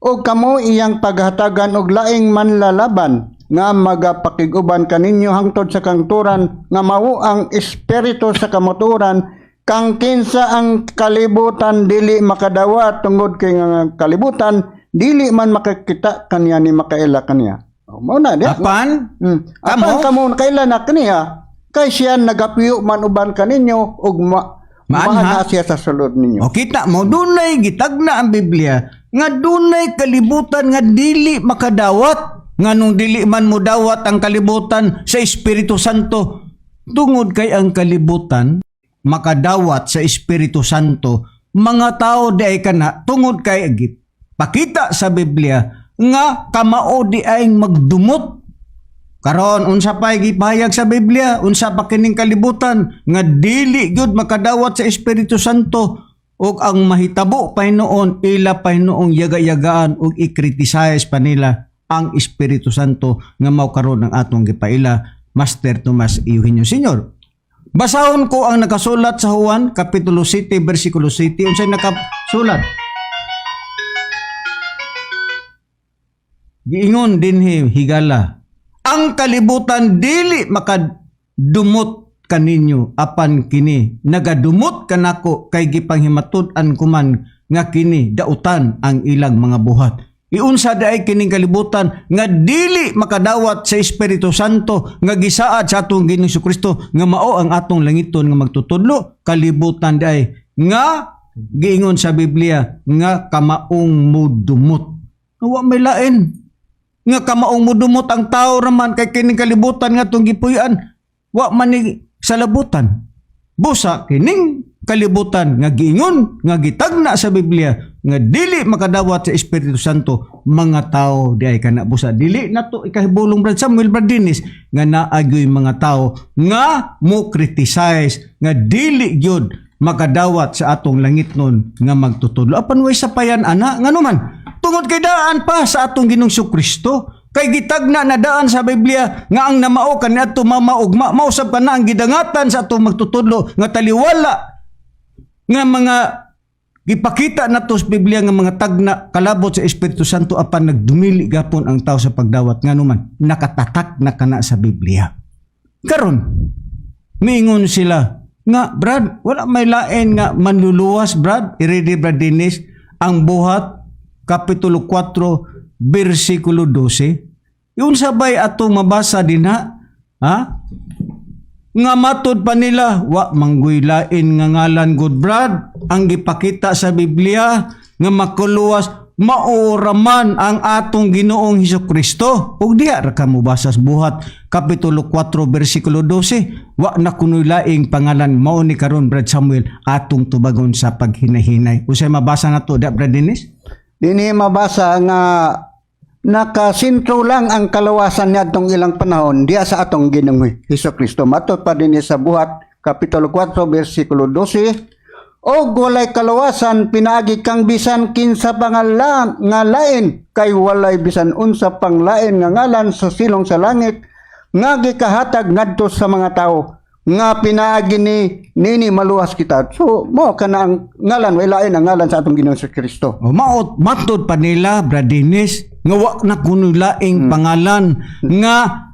ug kamo iyang paghatagan og laing manlalaban nga magapakiguban kaninyo hangtod sa kangturan nga mao ang espiritu sa kamoturan kang kinsa ang kalibutan dili makadawat tungod kay nga kalibutan dili man makakita kaniya ni makaila kaniya. Mao na diha. Apan Apan kamo kaila na kaniya kay siya nagapiyo man uban kaninyo ug maanha siya sa sulod ninyo. O kita mo, dunay gitagna ang Biblia nga dunay kalibutan nga dili makadawat. Nga nung dili man mo dawat ang kalibutan sa Espiritu Santo. Tungod kay ang kalibutan makadawat sa Espiritu Santo, mga tao di ay kana tungod kay pakita sa Biblia nga kamao di ay magdumot. Karon unsa pa gipahayag sa Biblia, unsa pa kining kalibutan nga dili gyud makadawat sa Espiritu Santo ug ang mahitabo pa noon ila pa noong yaga-yagaan ug i-criticize pa nila ang Espiritu Santo nga mao karon ang atong gipaila, Master Tomas Eugenio Sr. Basahon ko ang nakasulat sa Juan kapitulo 7 bersikulo 7. Unsay nakasulat? Giingon dinhi higala, ang kalibutan dili makadumot kaninyo apan kini nagadumot kanako kay gipanghimatud-an kuman nga kini dautan ang ilang mga buhat. Iunsa daay kining kalibutan nga dili makadawat sa Espiritu Santo nga gisaad sa atong Ginoong Jesucristo nga mao ang atong langiton nga magtutudlo. Kalibutan daay nga giingon sa Biblia nga kamaong mudumot. Wa may lain nga kamaong mudumot ang tao raman kay kining kalibutan nga atong gipuy-an wa man ni salabutan. Busa kining kalibutan nga giingon nga gitagna sa Biblia nga dili makadawat sa Espiritu Santo, mga tao di ay kana busa dili nato ikahibulong Brad Samuel, Brad Dennis nga naagyoy mga tao nga mo criticize nga dili gyud makadawat sa atong langitnon nga magtutudlo. Apan way sapayan ana nganuman tungod kay daan pa sa atong Ginoong Jesucristo. Kay gitagna na daan sa Biblia nga ang namao kaniadto mamaugma mausab ka na ang gidangatan sa atong magtutudlo nga taliwala nga mga gipakita nato sa Biblia nga mga tagna kalabot sa Espiritu Santo apan nagdumili gapon ang tao sa pagdawat nganuman nakatatak na kana sa Biblia. Karon miingon sila nga Brad wala may lain nga manluluwas Brad i-ready Brad Dennis ang buhat kapitulo 4 bersikulo 12. Yun sabay ato mabasa din ha? Nga matod pa nila, wa mangguylain nga ngalan good Brad, ang gipakita sa Biblia nga makuluwas mauraman ang atong Ginoong Jesucristo. Ug diha ra ka mobasa sa buhat kapitulo 4 bersikulo 12, wa na kunoy laing pangalan mao ni karon Brad Samuel atong tubagon sa paghinahinay. Usay mabasa nato da Brad Dennis? Dini mabasa nga nakasintro lang ang kalawasan niya atong ilang panahon diya sa atong Ginoong Hesukristo. Matud pa din sa buhat kapitulo 4 bersikulo 12, o walay kalawasan pinaagi kang bisan kinsa pangalan nga lain kay walay bisan unsa pang lain nga ngalan sa silong sa langit nga gikahatag ngadto sa mga tao nga pinaagi nini maluwas kita. So mo kana ang ngalan way lain ang ngalan sa atong Ginoong Hesukristo. O matod pa nila Brad Dennis nga wa na kunoy laing pangalan nga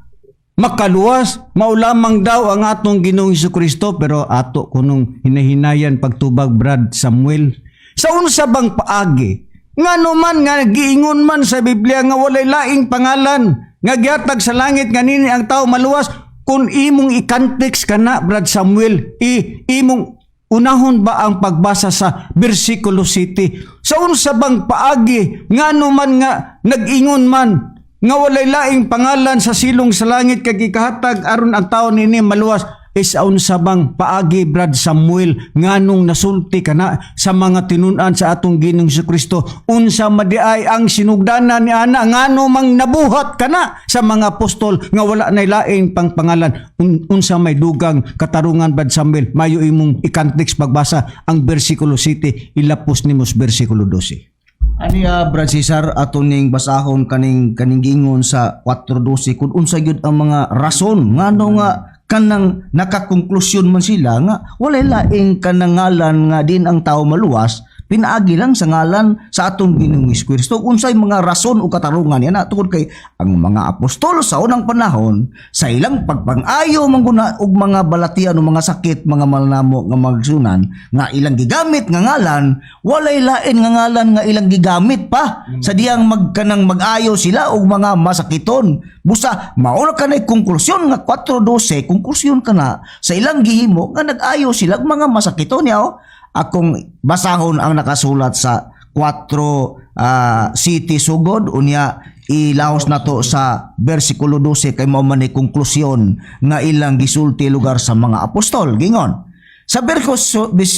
makaluwas maulamang daw ang atong Ginoong Hesukristo, pero ato kunong hinahinayan pagtubag Brad Samuel sa unsa bang paagi nga numan nga giingon man sa Biblia nga walay laing pangalan nga gihatag sa langit nga nini ang tao maluwas. Kung imong i-context kana Brad Samuel, imong unahon ba ang pagbasa sa bersikulo 7? Sa unsa bang paagi nga numan nga nag-ingon man nga walay laing pangalan sa silong sa langit kay gikahatag aron ang tawo nini maluwas, sa unsa bang paagi Brad Samuel nganong nasulti kana sa mga tinun-an sa atong Ginoong Jesucristo? Unsa madiay ang sinugdanan ni ana ngano mang nabuhat kana sa mga apostol nga wala nay laing pang pangalan? Unsa may dugang katarungan Brad Samuel? Mayo imong i-context pagbasa ang bersikulo 7 ilapos nimos bersikulo 12. Ani Brad Cesar ato ning basahon kaning gingon sa 4:12 kun unsa gyud ang mga rason ngano nga kanang nakakonklusyon man sila nga walay laing kanang ngalan nga din ang tao maluwas, pinaagi lang sa ngalan sa atong Ginoong Kristo. Unsay mga rason o katarungan yan tungod kay ang mga apostol sa unang panahon sa ilang pagpangayo mangguna og mga balatian o mga sakit, mga malnamo nga magsunan nga ilang gigamit nga ngalan, walay lain nga ngalan nga ilang gigamit pa sa diyang magkanang mag-ayo sila og mga masakiton. Busa mao na kanay konklusyon nga 4:12, konklusyon kana sa ilang gihimo nga nag-ayo sila og mga masakiton yaw. Akong basahon ang nakasulat sa 4 city sugod unya ilahos nato sa bersikulo 12 kay mao man ni konklusyon nga ilang gisulti lugar sa mga apostol gingon sa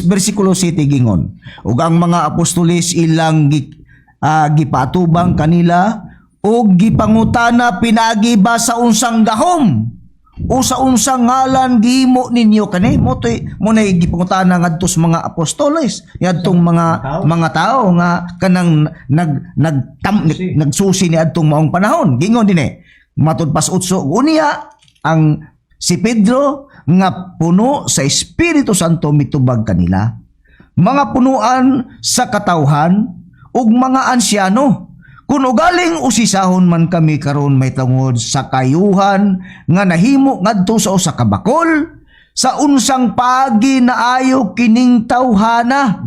bersikulo 7 gingon ug ang mga apostoles ilang gipatubang kanila ug gipangutana pinaagi ba sa unsang gahom o sa unsang ngalan gihimo ninyo kani mo nay gipangutana ngadto sa mga apostoles yadtong mga tao nga kanang nagsusi ni adtong maong panahon gingon dinhi matud pas 8 unya ang si Pedro nga puno sa Espiritu Santo mitubag kanila mga punuan sa katawhan ug mga ansyano. Kung ugaling usisahon man kami karon may tungod sa kayuhan nga nahimo ngadto sa usa ka bakol sa unsang paagi na ayo kining tawhana.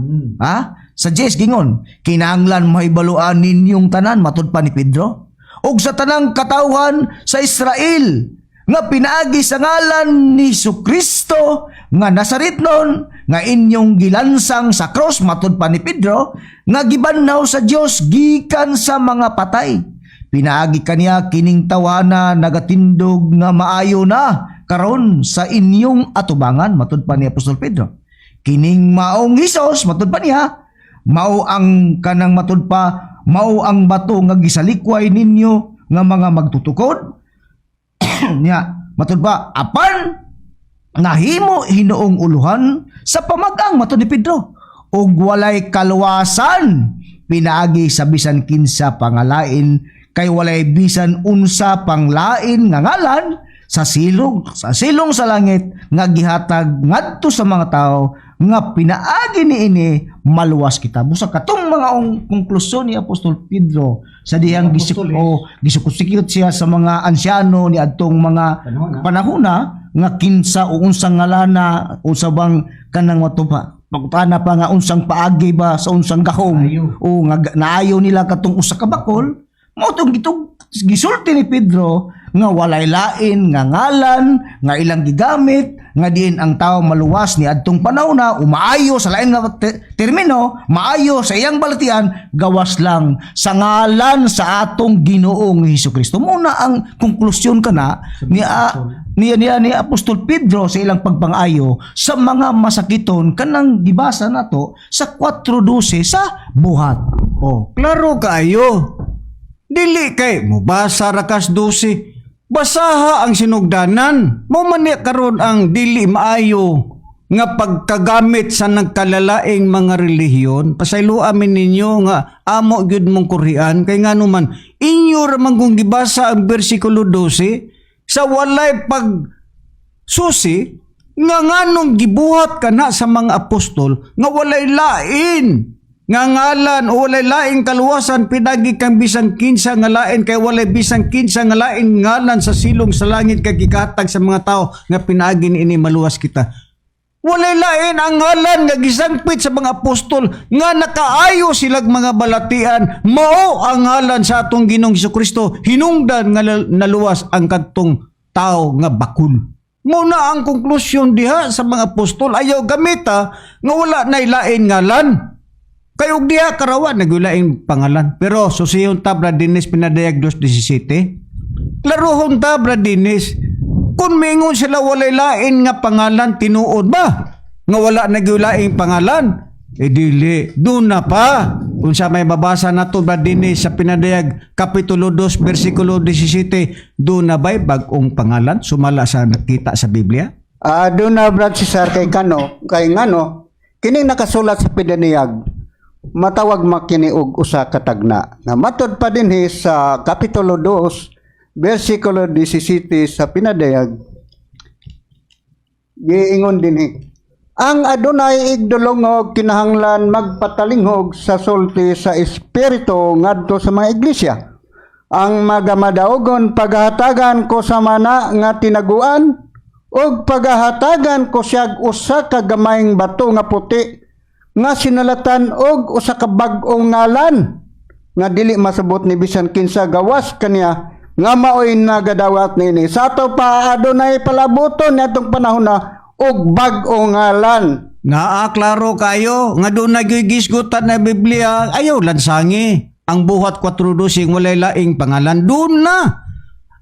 Sa Jes gingon, kinahanglan mahibaluan ninyong tanan matud pa ni Pedro ug sa tanang katawhan sa Israel nga pinaagi sa ngalan ni Jesucristo nga Nazaretnon nga inyong gilansang sa cross matud pa ni Pedro nga gibanhaw sa Dios gikan sa mga patay. Pinaagi kaniya kining tawana nagatindog nga maayo na karon sa inyong atubangan matud pa ni Apostol Pedro. Kining maong Hesus matud pa niya mao ang kanang matud pa mao ang bato nga gisalikway ninyo nga mga magtutukod. Nya matud ba apan nahimo hinuong uluhan sa pamagang matud ni Pedro ug walay kaluwasan pinaagi sa bisan kinsa pangalain kay walay bisan unsa panglain nga ngalan sa silong sa langit nga gihatag ngadto sa mga tao nga pinaagi niini maluwas kita. Busa katong mga konklusyon ni Apostol Pedro sa diyang gisukusikot siya sa mga ansyano ni adtong mga panahona nga kinsa o unsang ngalana unsa bang kanang matupa pagutana pa nga unsang paagi ba sa unsang gahom o nga naayo nila katong usa ka bakol mao tong gisulti ni Pedro nga walay lain nga ngalan nga ilang gigamit nga diin ang tao maluwas ni adtong panahon na umaayo sa lain nga termino maayo sa iyang balatian gawas lang sa ngalan sa atong Ginoong Hesukristo. Muna ang konklusyon kana ni Apostol Pedro sa ilang pagpangayo sa mga masakiton kanang gibasa nato sa 4:12 sa buhat. Klaro kayo. Dili kay mubasa rakas 12. Basaha ang sinugdanan. Mo man ni karon ang dili maayo nga pagkagamit sa nagkalalaing mga relihiyon. Pasaylo amin ninyo nga amo gyud mong kurian kay ngano man inyo ra man kung gibasa ang bersikulo 12 sa walay pag susi nga nganong gibuhat kana sa mga apostol nga walay lain nga ngalan o walay laing kaluwasan pinagi kang bisang kinsa nga lain kay walay bisang kinsa nga lain ngalan sa silong sa langit kay gikatag sa mga tao nga pinaagi niini maluwas kita. Walay lain ang ngalan nga gisangpit sa mga apostol nga nakaayo silang mga balatian mao ang ngalan sa atong Ginoong Jesucristo hinungdan nga naluwas ang kadtong tao nga bakul. Muna ang konklusyon diha sa mga apostol ayaw gamita nga wala nay lain ngalan. Kayog diha karawan nagulaing pangalan. Pero susihon ta Bradinis pinadayag 2:17. Laruhon ta Bradinis. Kung mingon sila walay lain nga pangalan tinuod ba? Nga wala nagulaing pangalan? Dili. Doon na pa. Kung sa may babasa na to Bradinis sa pinadayag Kapitulo 2 versikulo 17. Doon na ba'y bagong pangalan? Sumala sa nakita sa Biblia? Doon na Brad Cesar kay ngano kining nakasulat sa pinadayag matawag makini og usa ka tagna nga matud pa dinhi sa Kapitulo 2 bersikulo 17 sa pinadayag giingon dinhi. Ang adunay igdulongog kinahanglan magpatalinghog sa sulti sa espiritu ngadto sa mga iglesia. Ang magamadaogon paghatagan ko sa mana nga tinaguan ug paghahatagan ko siyag usa ka gamayng bato nga puti nga sinalatan og usa ka bag-ong ngalan nga dili masabot ni bisan kinsa gawas kaniya nga maoy nagadawat nini. Sa ato pa adunay palabuton natong panahon na og bag-ong ngalan. Nga klaro kayo, nga doon nagigisgutan na Biblia, ayaw lansangi. Ang buhat 4:12 walay laing pangalan, doon na.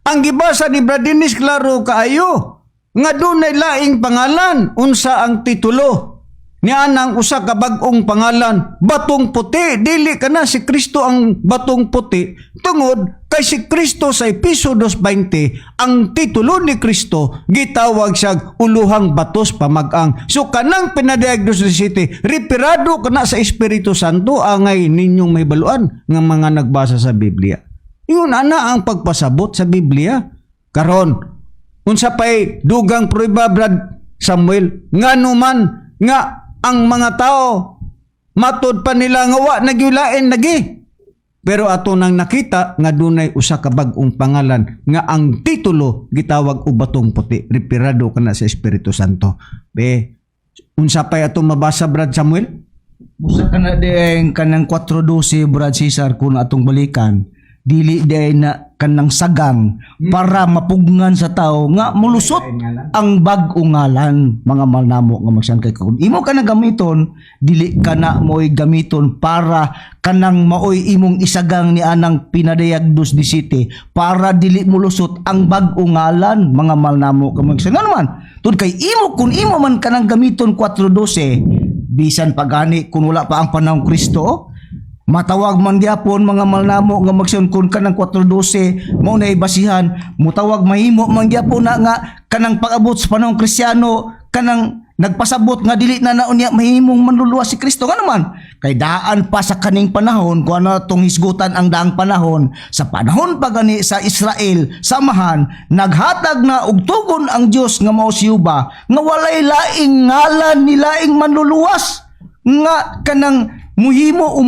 Ang gibasa ni Bradinis, klaro kayo, nga doon ay laing pangalan, unsa ang titulo. Niya nang usa ka bag-ong pangalan, batong puti, dili ka na si Kristo ang batong puti, tungod kay si Kristo sa Episo 2:20, ang titulo ni Kristo, gitawag siyag uluhang batos pamagang. So kanang pinadiagnos ni City, reperado ka na sa Espiritu Santo, angay ninyong may baluan ng mga nagbasa sa Biblia. Yun ana ang pagpasabot sa Biblia. Karon, unsa pa'y dugang prueba, Brad Samuel, nga numan, nga ang mga tao matud pa nila nga wa nagyulain lagi. Pero ato nang nakita nga dunay usa ka bag-ong pangalan nga ang titulo gitawag og batong puti, reperado kana sa Espiritu Santo. Be, unsa pay ato mabasa, Brad Samuel? Busa ka na din kanang 4:12 Brad Cesar kung atong balikan. Dili din na kanang sagang para mapugngan sa tao nga mulusot ang bag-ong ngalan, mga malnamo nga magsan kay kun imo ka na gamiton, dili ka na mo'y gamiton para kanang maoy imong isagang ni anang pinadayagdos di city para dili mulusot ang bag-ong ngalan, mga malnamo nga magsan naman tud kay imo kun imo man kanang gamiton 4:12 bisan pagani kun wala pa ang panahong Kristo, matawag man gyapon mga malnamo nga magsion kun kanang 4:12 mao na basihan, mutawag mahimo man gyapon na nga kanang pag-abot sa panahong Kristiyano kanang nagpasabot nga dili na naunya mahimong manluluwas si Kristo nga naman kay daan pa sa kaning panahon kung ano tong hisgutan ang daang panahon sa panahon pa gani sa Israel samahan naghatag na og tugon ang Dios nga mao si Yuba nga walay laing ngalan ni laing manluluwas nga kanang muhimo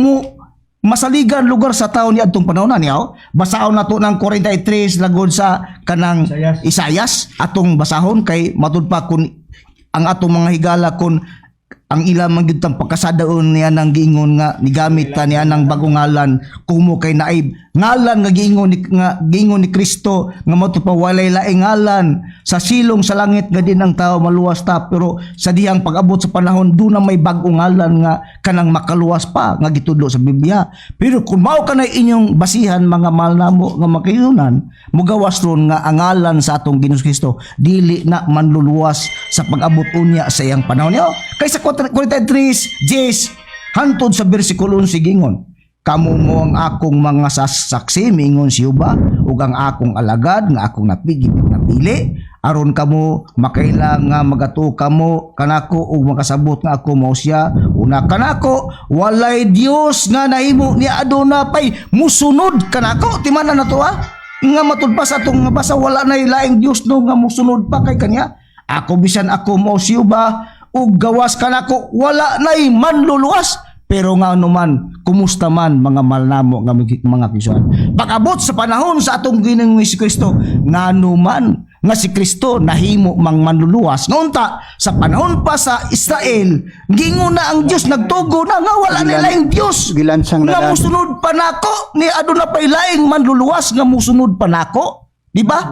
masaligan lugar sa taon ni adtong panahon na niyaw. Basahon nato ng 43 lagod sa kanang Isayas atong basahon kay matud pa kun ang atong mga higala kun ang ilang magitang pagkasadaon niya nang giingon nga nigamit ta niya nang bagong ngalan kumo kay naib ngalan nga giingon ni Kristo nga mo pa walay laing ngalan sa silong sa langit nga din ang tao maluwas ta pero sa dihang pag-abot sa panahon do na may bagong ngalan nga kanang makaluwas pa nga gitudlo sa Biblia. Pero kung mao kanay inyong basihan mga malnamo nga makayunan mugawas ron nga ang ngalan sa atong Ginoong Kristo dili na manluluwas sa pag-abot unya sa iyang panahon niyo. Kay sa 43 Jes hantod sa bersikulo 11 gingon kamo mo ang akong mga saksi mingon si Yuba ug ang akong alagad nga akong napili aron kamo makailang nga magato kamo kanako ug makasabot nga ako mao siya una kanako walay Dios nga nahimo ni aduna pay musunod kanako timan na to nga matud pa sa atong basa wala na laing Dios no nga musunod pa kay kanya ako bisan ako mao si Yuba ug gawas kanako wala nay manluluwas. Pero nga anuman, kumusta man mga malnamo nga mga kisuan. Pag-abot sa panahon sa atong Ginoong Kristo, nga anuman nga si Kristo nahimo mang manluluwas. Ngunta sa panahon pa sa Israel, gingon na ang Dios nagtugo na nga wala na laing Dios. Gilansang nga na musunod pa nako ni aduna pay laing manluluwas nga musunod pa nako. Di ba?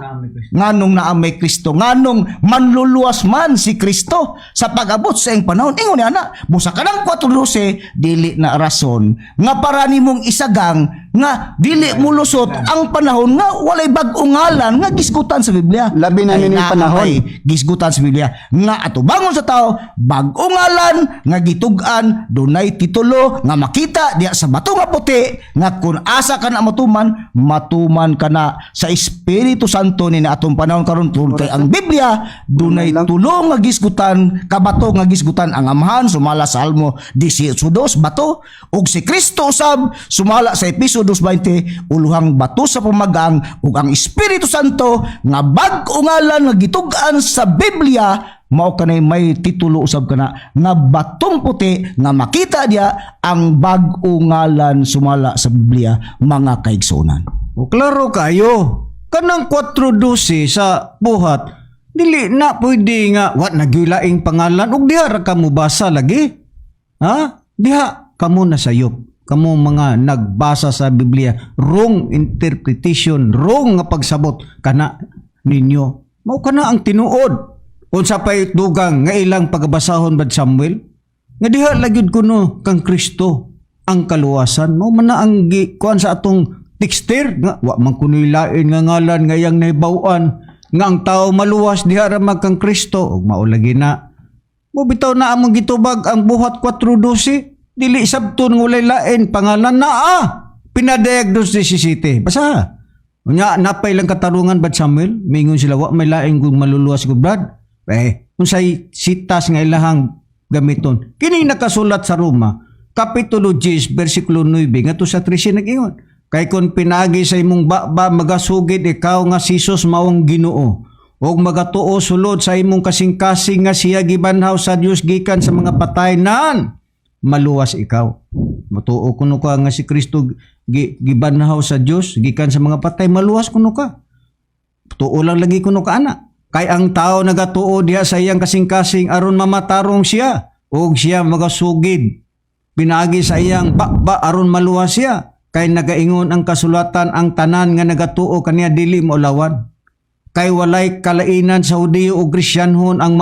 Nganong naa may Kristo, nganong manluluwas man si Kristo sa pag-abot sa iyang panahon. Ingon ni ana, busa ka ng 4:12 dili na rason nga para nimong isagang nga dili mulusot ang panahon nga walay bag-ong ngalan nga gisgutan sa Biblia. Labi na nining panahon. Gisgutan sa Biblia nga atubangon sa tao bag-ong ngalan nga gitug-an dunay titulo nga makita diya sa bato nga puti nga kun asa ka na matuman ka na sa Espiritu Santo ni na atong panahon karon kay ang Biblia dunay tulo nga gisgutan kabato nga gisgutan ang amahan sumala sa Salmo 18:2 bato ug si Kristo usab sumala sa Episo 2:20 uluhang bato sa pamagang ug ang Espiritu Santo nga bag-o ngalan nga gitug-an sa Biblia mao kanay may titulo usab kana nga batong puti nga makita dia ang bag-o ngalan sumala sa Biblia, mga kaigsunan. O klaro kayo, kanang 4:12 sa buhat, dili na pwede nga, wat nagyulaing pangalan, ug diha ra ka mo basa lagi. Ha? Diha, kamo nasayop. Kamo mga nagbasa sa Biblia, wrong interpretation, wrong nga pagsabot, kana ninyo. Mao kana ang tinuod. Unsa pay dugang nga ilang pagbasahon bad Samuel? Nga diha lagyud kuno kang Kristo ang kaluwasan. Mao man na ang kuan sa atong texter nga wa man kunoy lain nga ngalan nga yang nahibaw-an nga ang tao maluwas diha ra kang Kristo ug mao lagi na. Mo bitaw na among gitubag ang buhat 4:12 dili sabton nga walay lain pangalan na pinadayag 2:17. Basa. Unya napay lang katarungan bad Samuel, mingon sila wa may lain kung maluluwas ko brad. Unsay sitas nga ilahang gamiton. Kini nakasulat sa Roma, Kapitulo 10, versikulo 9, ngadto sa 13 nag-ingon. Kay kon pinagi sa imong baba magasugid ikaw nga si Jesus maong Ginoo, ug magatuo sulod sa imong kasing-kasing nga siya gibanhaw sa Dios gikan sa mga patay nan maluwas ikaw. Matuo kuno ka nga si Kristo gibanhaw sa Dios gikan sa mga patay, maluwas kuno ka. Tuo lang lagi kuno ka ana. Kay ang tao nagatuo diha sa iyang kasing-kasing aron mamatarong siya ug siya magasugid. Pinagi sa iyang baba aron maluwas siya. Kay nagaingon ang kasulatan ang tanan nga nagatuo kaniya dili maulawan. Kay walay kalainan sa Hudiyo ug Kristiyanhon ang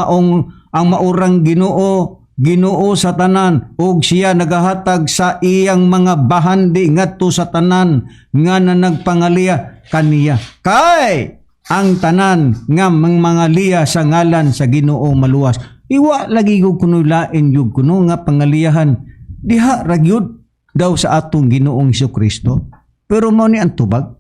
maurang Ginoo sa tanan ug siya nagahatag sa iyang mga bahandi ngadto sa tanan nga nagpangaliya kaniya. Kay ang tanan nga mga liya sa ngalan sa Ginoo maluwas. Iwa lagi ko kuno lain yug kuno nga pangaliyahan diha ragyud daw sa atong Ginoong Jesucristo. Pero mao ni ang tubag.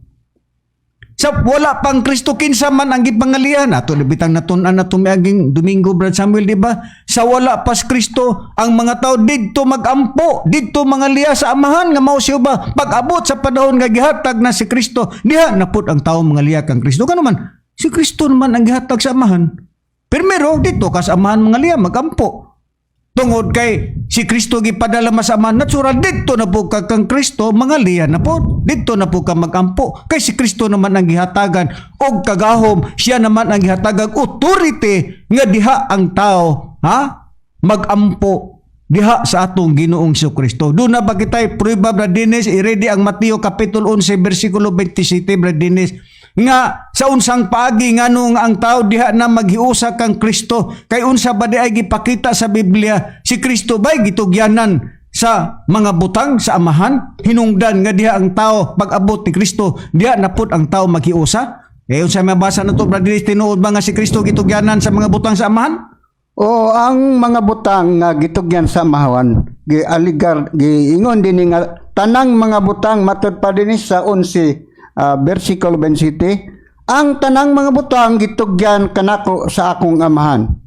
Sa wala pang Kristo kinsa man ang gipangalihan ato libitang natun-an nato miaging Domingo Brad Samuel, di ba? Sa wala pas Kristo ang mga tao didto magampo, didto mga liya sa amahan nga mao siya ba pag-abot sa panahon nga gihatag na si Kristo, diha napud ang tao mga liya kang Kristo. Kano man si Kristo naman ang gihatag sa amahan. Primero didto ka sa amahan mga liya magampo. Tungod kay si Kristo gipadala masama natural dito na po ka kang Kristo mga liya na po dito na po ka magampo kay si Kristo naman ang gihatagan og kagahom siya naman ang gihatagan authority nga diha ang tao magampo diha sa atong Ginoong Jesucristo. Do na ba kitay prueba Brad Dennis i-ready ang Mateo Kapitulo 11 versikulo 27 Brad Dennis nga sa unsang paagi ngano nga ang tao diha na maghiusa kang Kristo kay unsa ba di ay gipakita sa Biblia si Kristo ba'y gitugyanan sa mga butang sa amahan hinungdan nga diha ang tao pag-abot ni Kristo diha na pud ang tao maghiusa. Unsa mabasa nato Brad Dennis tinuod ba nga si Kristo gitugyanan sa mga butang sa amahan? O ang mga butang nga gitugyan sa amahan giingon din nga tanang mga butang matud pa din sa 11 versikulo 27, ang tanang mga butang gitugyan kanako sa akong amahan.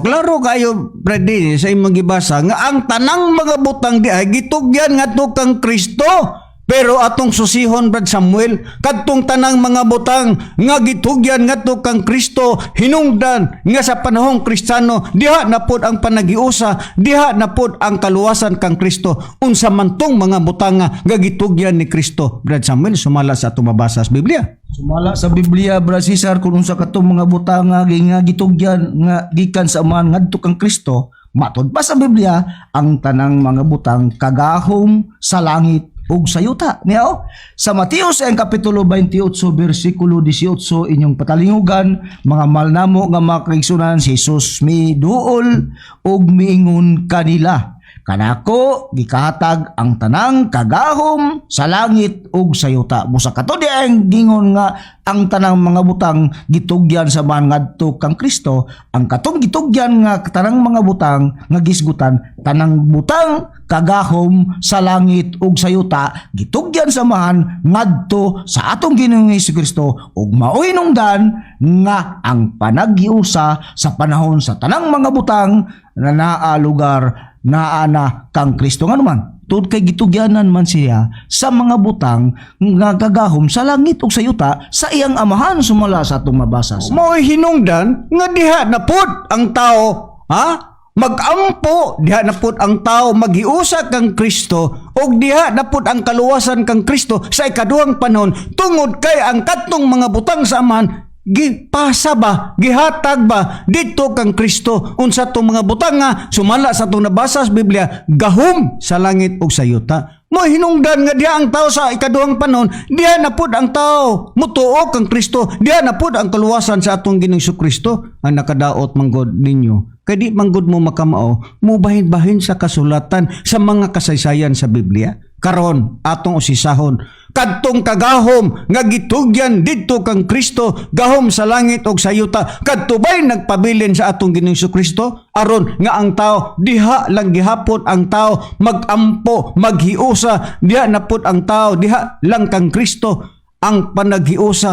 Klaro kayo Brad Dennis sa imong gibasa nga ang tanang mga butang di ay gitugyan ngadto kang Kristo. Pero atong susihon Brad Samuel, kadtong tanang mga butang nga gitugyan ngadto kang Kristo hinungdan nga sa panahong Kristiyano diha na pod ang panagiusa, diha na pod ang kaluwasan kang Kristo. Unsa man tong mga butang nga gitugyan ni Kristo Brad Samuel sumala sa atong mabasa sa Biblia. Sumala sa Biblia Brad Cesar kung unsa katong mga butang nga gitugyan nga gikan sa amahan ngadto kang Kristo, matud pa sa Biblia ang tanang mga butang kagahom sa langit ug sa yuta niya sa Mateo sa kapitulo 28 bersikulo 18 inyong patalingugan mga malnamo nga mga kaigsunan si Jesus miduol ug miingon kanila kanako gikahatag ang tanang kagahom sa langit ug sa yuta. Busa kato di ang gingon nga ang tanang mga butang gitugyan sa man ngadto kang Kristo. Ang katong gitugyan nga tanang mga butang nga gisgutan tanang butang kagahom sa langit ug sa yuta gitugyan sa man ngadto sa atong Ginoong Jesucristo ug maoy hinungdan nga ang panaghiusa sa panahon sa tanang mga butang na naa lugar naa na kang Kristo nga naman. tungod kay gitugyanan man siya sa mga butang nga kagahom sa langit ug sa yuta sa iyang amahan sumala sa atong mabasa sa Mo'y hinungdan nga diha na pud ang tao, ha? Magampo diha na pud ang tao maghiusa kang Kristo ug diha na pud ang kaluwasan kang Kristo sa ikaduhang panahon tungod kay ang katong mga butang sa amahan gipasa ba, gihatag ba dito kang Kristo unsa tong mga butang nga sumala sa atong nabasa sa Biblia gahom sa langit ug sa yuta. Mo hinungdan nga diha ang tao sa ikaduhang panahon, diha na pud ang tao mutuo kang Kristo, diha na pud ang kaluwasan sa atong Ginoong Kristo ang nakadaot manggod ninyo. Kay di manggod mo makamao, mo bahin-bahin sa kasulatan sa mga kasaysayan sa Biblia. Karon atong usisahon kadtong kagahom nga gitugyan didto kang Kristo gahom sa langit ug sa yuta kadto bay nagpabilin sa atong Ginoong Kristo aron nga ang tao diha lang gihapon ang tao magampo maghiusa diha na pud ang tao diha lang kang Kristo ang panaghiusa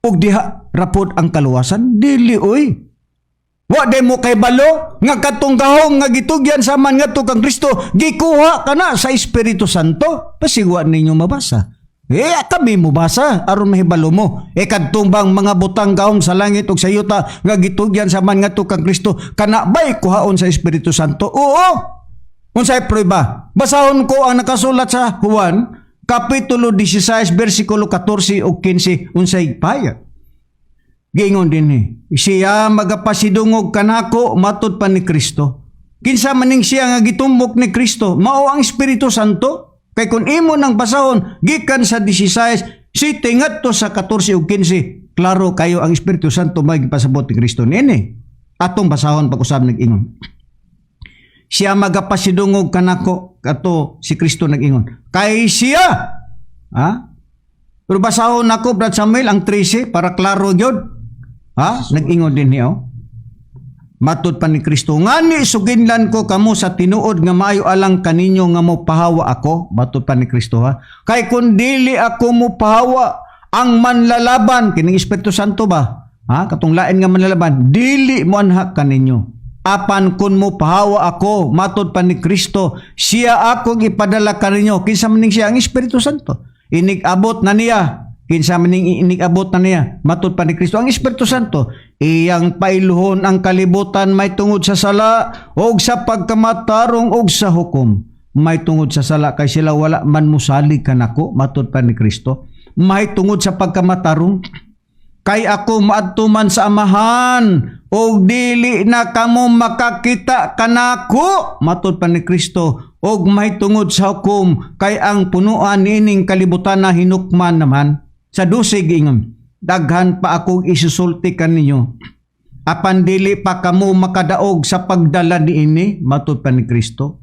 ug diha rapod ang kaluwasan dili oy. Wa day mo kay balo nga katong gahom nga gitugyan sa man ngadto kang Kristo gikuha kana sa Espiritu Santo. Pasigwa ninyo mabasa. Kami mo basa aron mahibalo mo. Kadtong bang mga butang gahom sa langit ug sa yuta nga gitugyan sa man ngadto kang Kristo kana bay kuhaon sa Espiritu Santo? Oo. Unsay prueba? Basahon ko ang nakasulat sa Juan kapitulo 16 bersikulo 14 ug 15 unsay payag. Giingon din siya magapasidungog kanako matud pa ni Kristo. Kinsa maning siya nga gitumbok ni Kristo, mao ang Espiritu Santo. Kay kun imo nang basahon gikan sa 16 si ngadto sa 14 ug 15, klaro kayo ang Espiritu Santo may gipasabot ni Kristo nini. Atong basahon pag-usab nag-ingon. Siya magapasidungog kanako kato si Kristo nag-ingon. Kay siya, ha? Pero basahon nako Brad Samuel ang 13 para klaro gyud. Ha? Nag-ingon din niyo. Matud pa ni Kristo, ngani suginlan ko kamo sa tinuod nga maayo alang kaninyo nga mo pahawa ako. Matud pa ni Kristo ha. Kay kun dili ako mo pahawa ang manlalaban kining Espiritu Santo ba? Ha? Katong lain nga manlalaban, dili mo anha kaninyo. Apan kun mo pahawa ako, matud pa ni Kristo, siya akong ipadala kaninyo. Kinsa maning siya ang Espiritu Santo. Inig-abot na niya. Kinsa maning inig-abot na niya, matud pa ni Kristo ang Espiritu Santo, iyang pailuhon ang kalibutan may tungod sa sala og sa pagkamatarong og sa hukom. May tungod sa sala kay sila wala man musali kanako, matud pa ni Kristo. May tungod sa pagkamatarong kay ako maadto man sa amahan og dili na kamo makakita kanako, matud pa ni Kristo. Og may tungod sa hukom kay ang punuan nining kalibutan na hinukman naman. Sa 12 giingon, daghan pa akong isusulti kaninyo. Apan dili pa kamo makadaog sa pagdala niini, matud pa ni Kristo.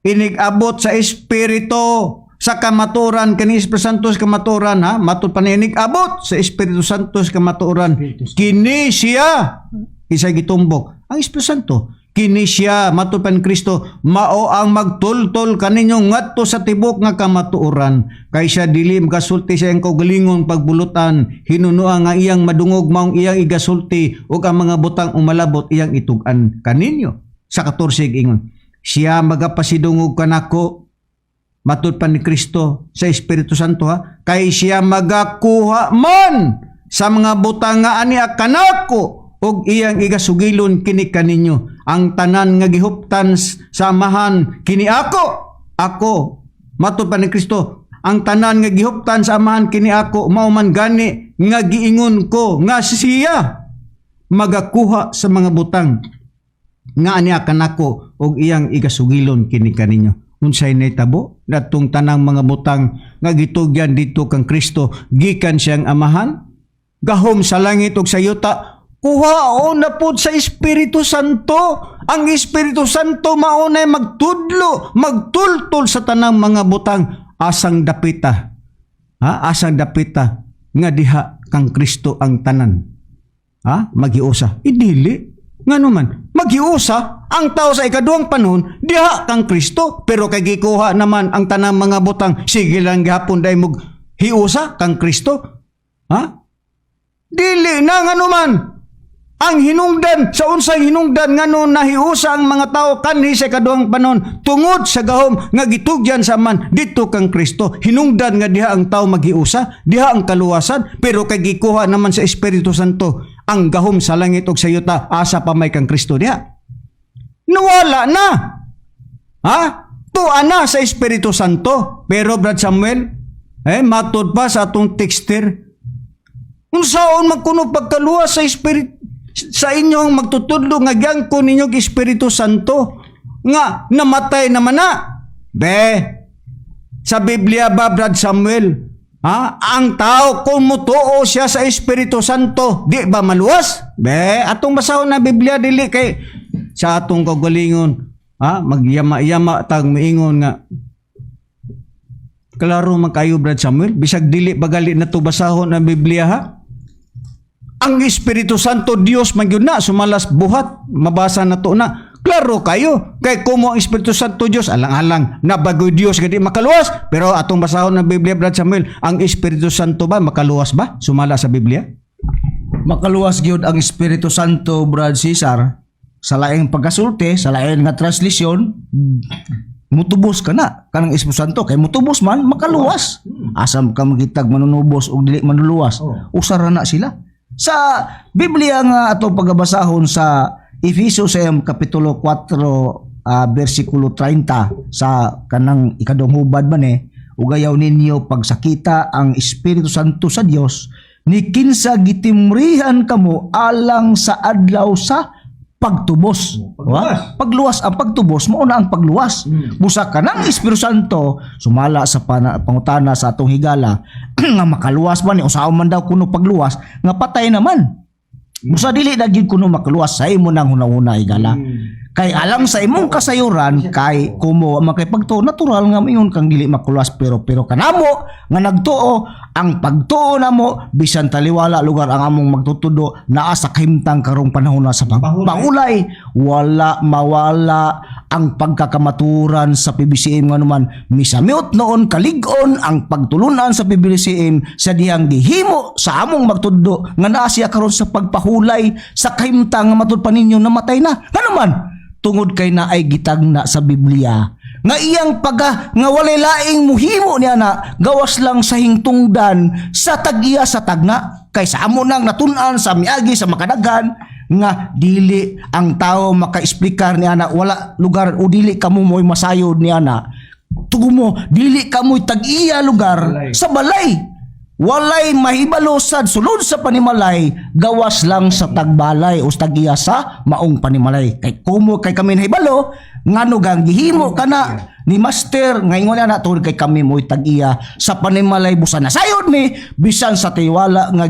Inig-abot sa Espiritu sa kamaturan kani Espiritu Santo sa kamaturan ha, matud pa ni inig-abot sa Espiritu Santo sa kamaturan. Kini siya isa gitumbok ang Espiritu Santo. Kini siya matud pa ni Kristo mao ang magtultol kaninyo ngadto sa tibok nga kamatuoran kay siya dili magasulti sa iyang kaugalingon pagbulutan hinunua nga iyang madungog maong iyang igasulti ug ang mga butang umalabot iyang itug-an kaninyo. Sa 14 ingon siya magapasidungog kanako matud pa ni Kristo sa Espiritu Santo ha kay siya magakuha man sa mga butang nga ani kanako og iyang igasugilon kini kaninyo. Ang tanan nga gihuptan sa amahan kini ako matud pa ni Kristo. Ang tanan nga gihuptan sa amahan kini ako mao man gani nga giingon ko nga siya magakuha sa mga butang nga aniya kanako og iyang igasugilon kini kaninyo. Unsay nahitabo natong tanang mga butang nga gitugyan dito kang Kristo gikan siyang amahan gahom sa langit ug sa yuta. Kuhaon na po sa Espiritu Santo. Ang Espiritu Santo maunay magtultol sa tanang mga butang asang dapita. Ha? Asang dapita nga diha kang Kristo ang tanan. Ha? Maghiusa. Idili. Nga naman, maghiusa ang tao sa ikaduhang panahon diha kang Kristo. Pero kay gikuha naman ang tanang mga butang sige lang gihapon dahil mo hiusa kang Kristo. Ha? Dili na nga naman. Ang hinungdan, sa unsay hinungdan nga no nahiusa ang mga tao kanhi sa kaduhang panon tungod sa gahom nga gitugyan sa man dito kang Kristo. Hinungdan nga diha ang tao maghiusa, diha ang kaluwasan, pero kay gikuha naman sa Espiritu Santo ang gahom sa langit ug sa yuta, asa pa may kang Kristo diha. Nawala na. Ha? Tuwa na sa Espiritu Santo. Pero Brad Samuel, matod pa sa atong texter, unsaon magkuno pagkaluwas sa Espiritu sa inyong magtutudlo nga gyangko ninyong Espiritu Santo nga namatay naman na. Sa Biblia ba, Brad Samuel, ang tao kung mutuo siya sa Espiritu Santo, di ba maluwas? Atong basahon na Biblia dili kay sa atong kagalingon, magyama-yama tag miingon nga klaro man kayo, Brad Samuel, bisag dili bagali na to basahon ang Biblia ha. Ang Espiritu Santo Dios man gyud na sumalas buhat, mabasa na to na. Klaro kayo, kay kumo ang Espiritu Santo Dios alang-alang na bagoy Dios gadi makaluwas, pero atong basahon ng Biblia, Brad Samuel, ang Espiritu Santo ba makaluwas ba sumala sa Biblia? Makaluwas gyud ang Espiritu Santo, Brad Cesar, sa laing pagkasulti, sa laing nga translisyon, mutubos ka na kanang Espiritu Santo, kay mutubos man makaluwas. Asam ka magitag manunubos o dili manuluwas, usara na sila. Sa Biblia nga atong pagbabasahon sa Efesos kapitulo 4 bersikulo 30 sa kanang ikadong hubad man ugayaw ninyo pagsakita ang Espiritu Santo sa Dios ni kinsa gitimrihan kamo alang sa adlaw sa pagtubos. Pagluwas ang pagtubos mao na ang pagluwas. Busa ka ng Espiritu Santo sumala sa pangutana sa atong higala nga makaluwas man ni usaw man daw kuno pagluwas nga patay naman. Busa dili na gyud kuno makaluwas sa imo nang hunahuna higala. Kay alang sa imong kasayuran kay kumo makipagtuo natural nga mingon kang dili makuluwas pero kanamo nga nagtuo ang pagtuo namo bisan taliwala lugar ang among magtutudo naa sa kahimtang karong panahon sa pangulay wala mawala ang pagkakamaturan sa PBCM nga naman misamiot noon kalig-on ang pagtulunan sa PBCM sa dihang gihimo sa among magtudo nga naa siya karon sa pagpahulay sa kahimtang nga matud pa ninyo namatay na nga naman tungod kay na ay gitagna sa Biblia nga iyang nga walay laing muhimo niya na gawas lang sa hingtungdan sa tag-iya sa tagna kay sa amo nang natun-an sa miagi sa makadagan nga dili ang tao maka-explicar niya na wala lugar o dili kamo mo'y masayod niya na tugumo dili kamo'y tag-iya lugar sa balay walay mahibalo sad sulod sa panimalay gawas lang sa tagbalay o tag-iya sa maong panimalay kay kumo kay kami nahibalo ngano gang gihimo kana ni master ngayon na tungod kay kami mo'y tag-iya sa panimalay busa na sayod mi bisan sa tiwala nga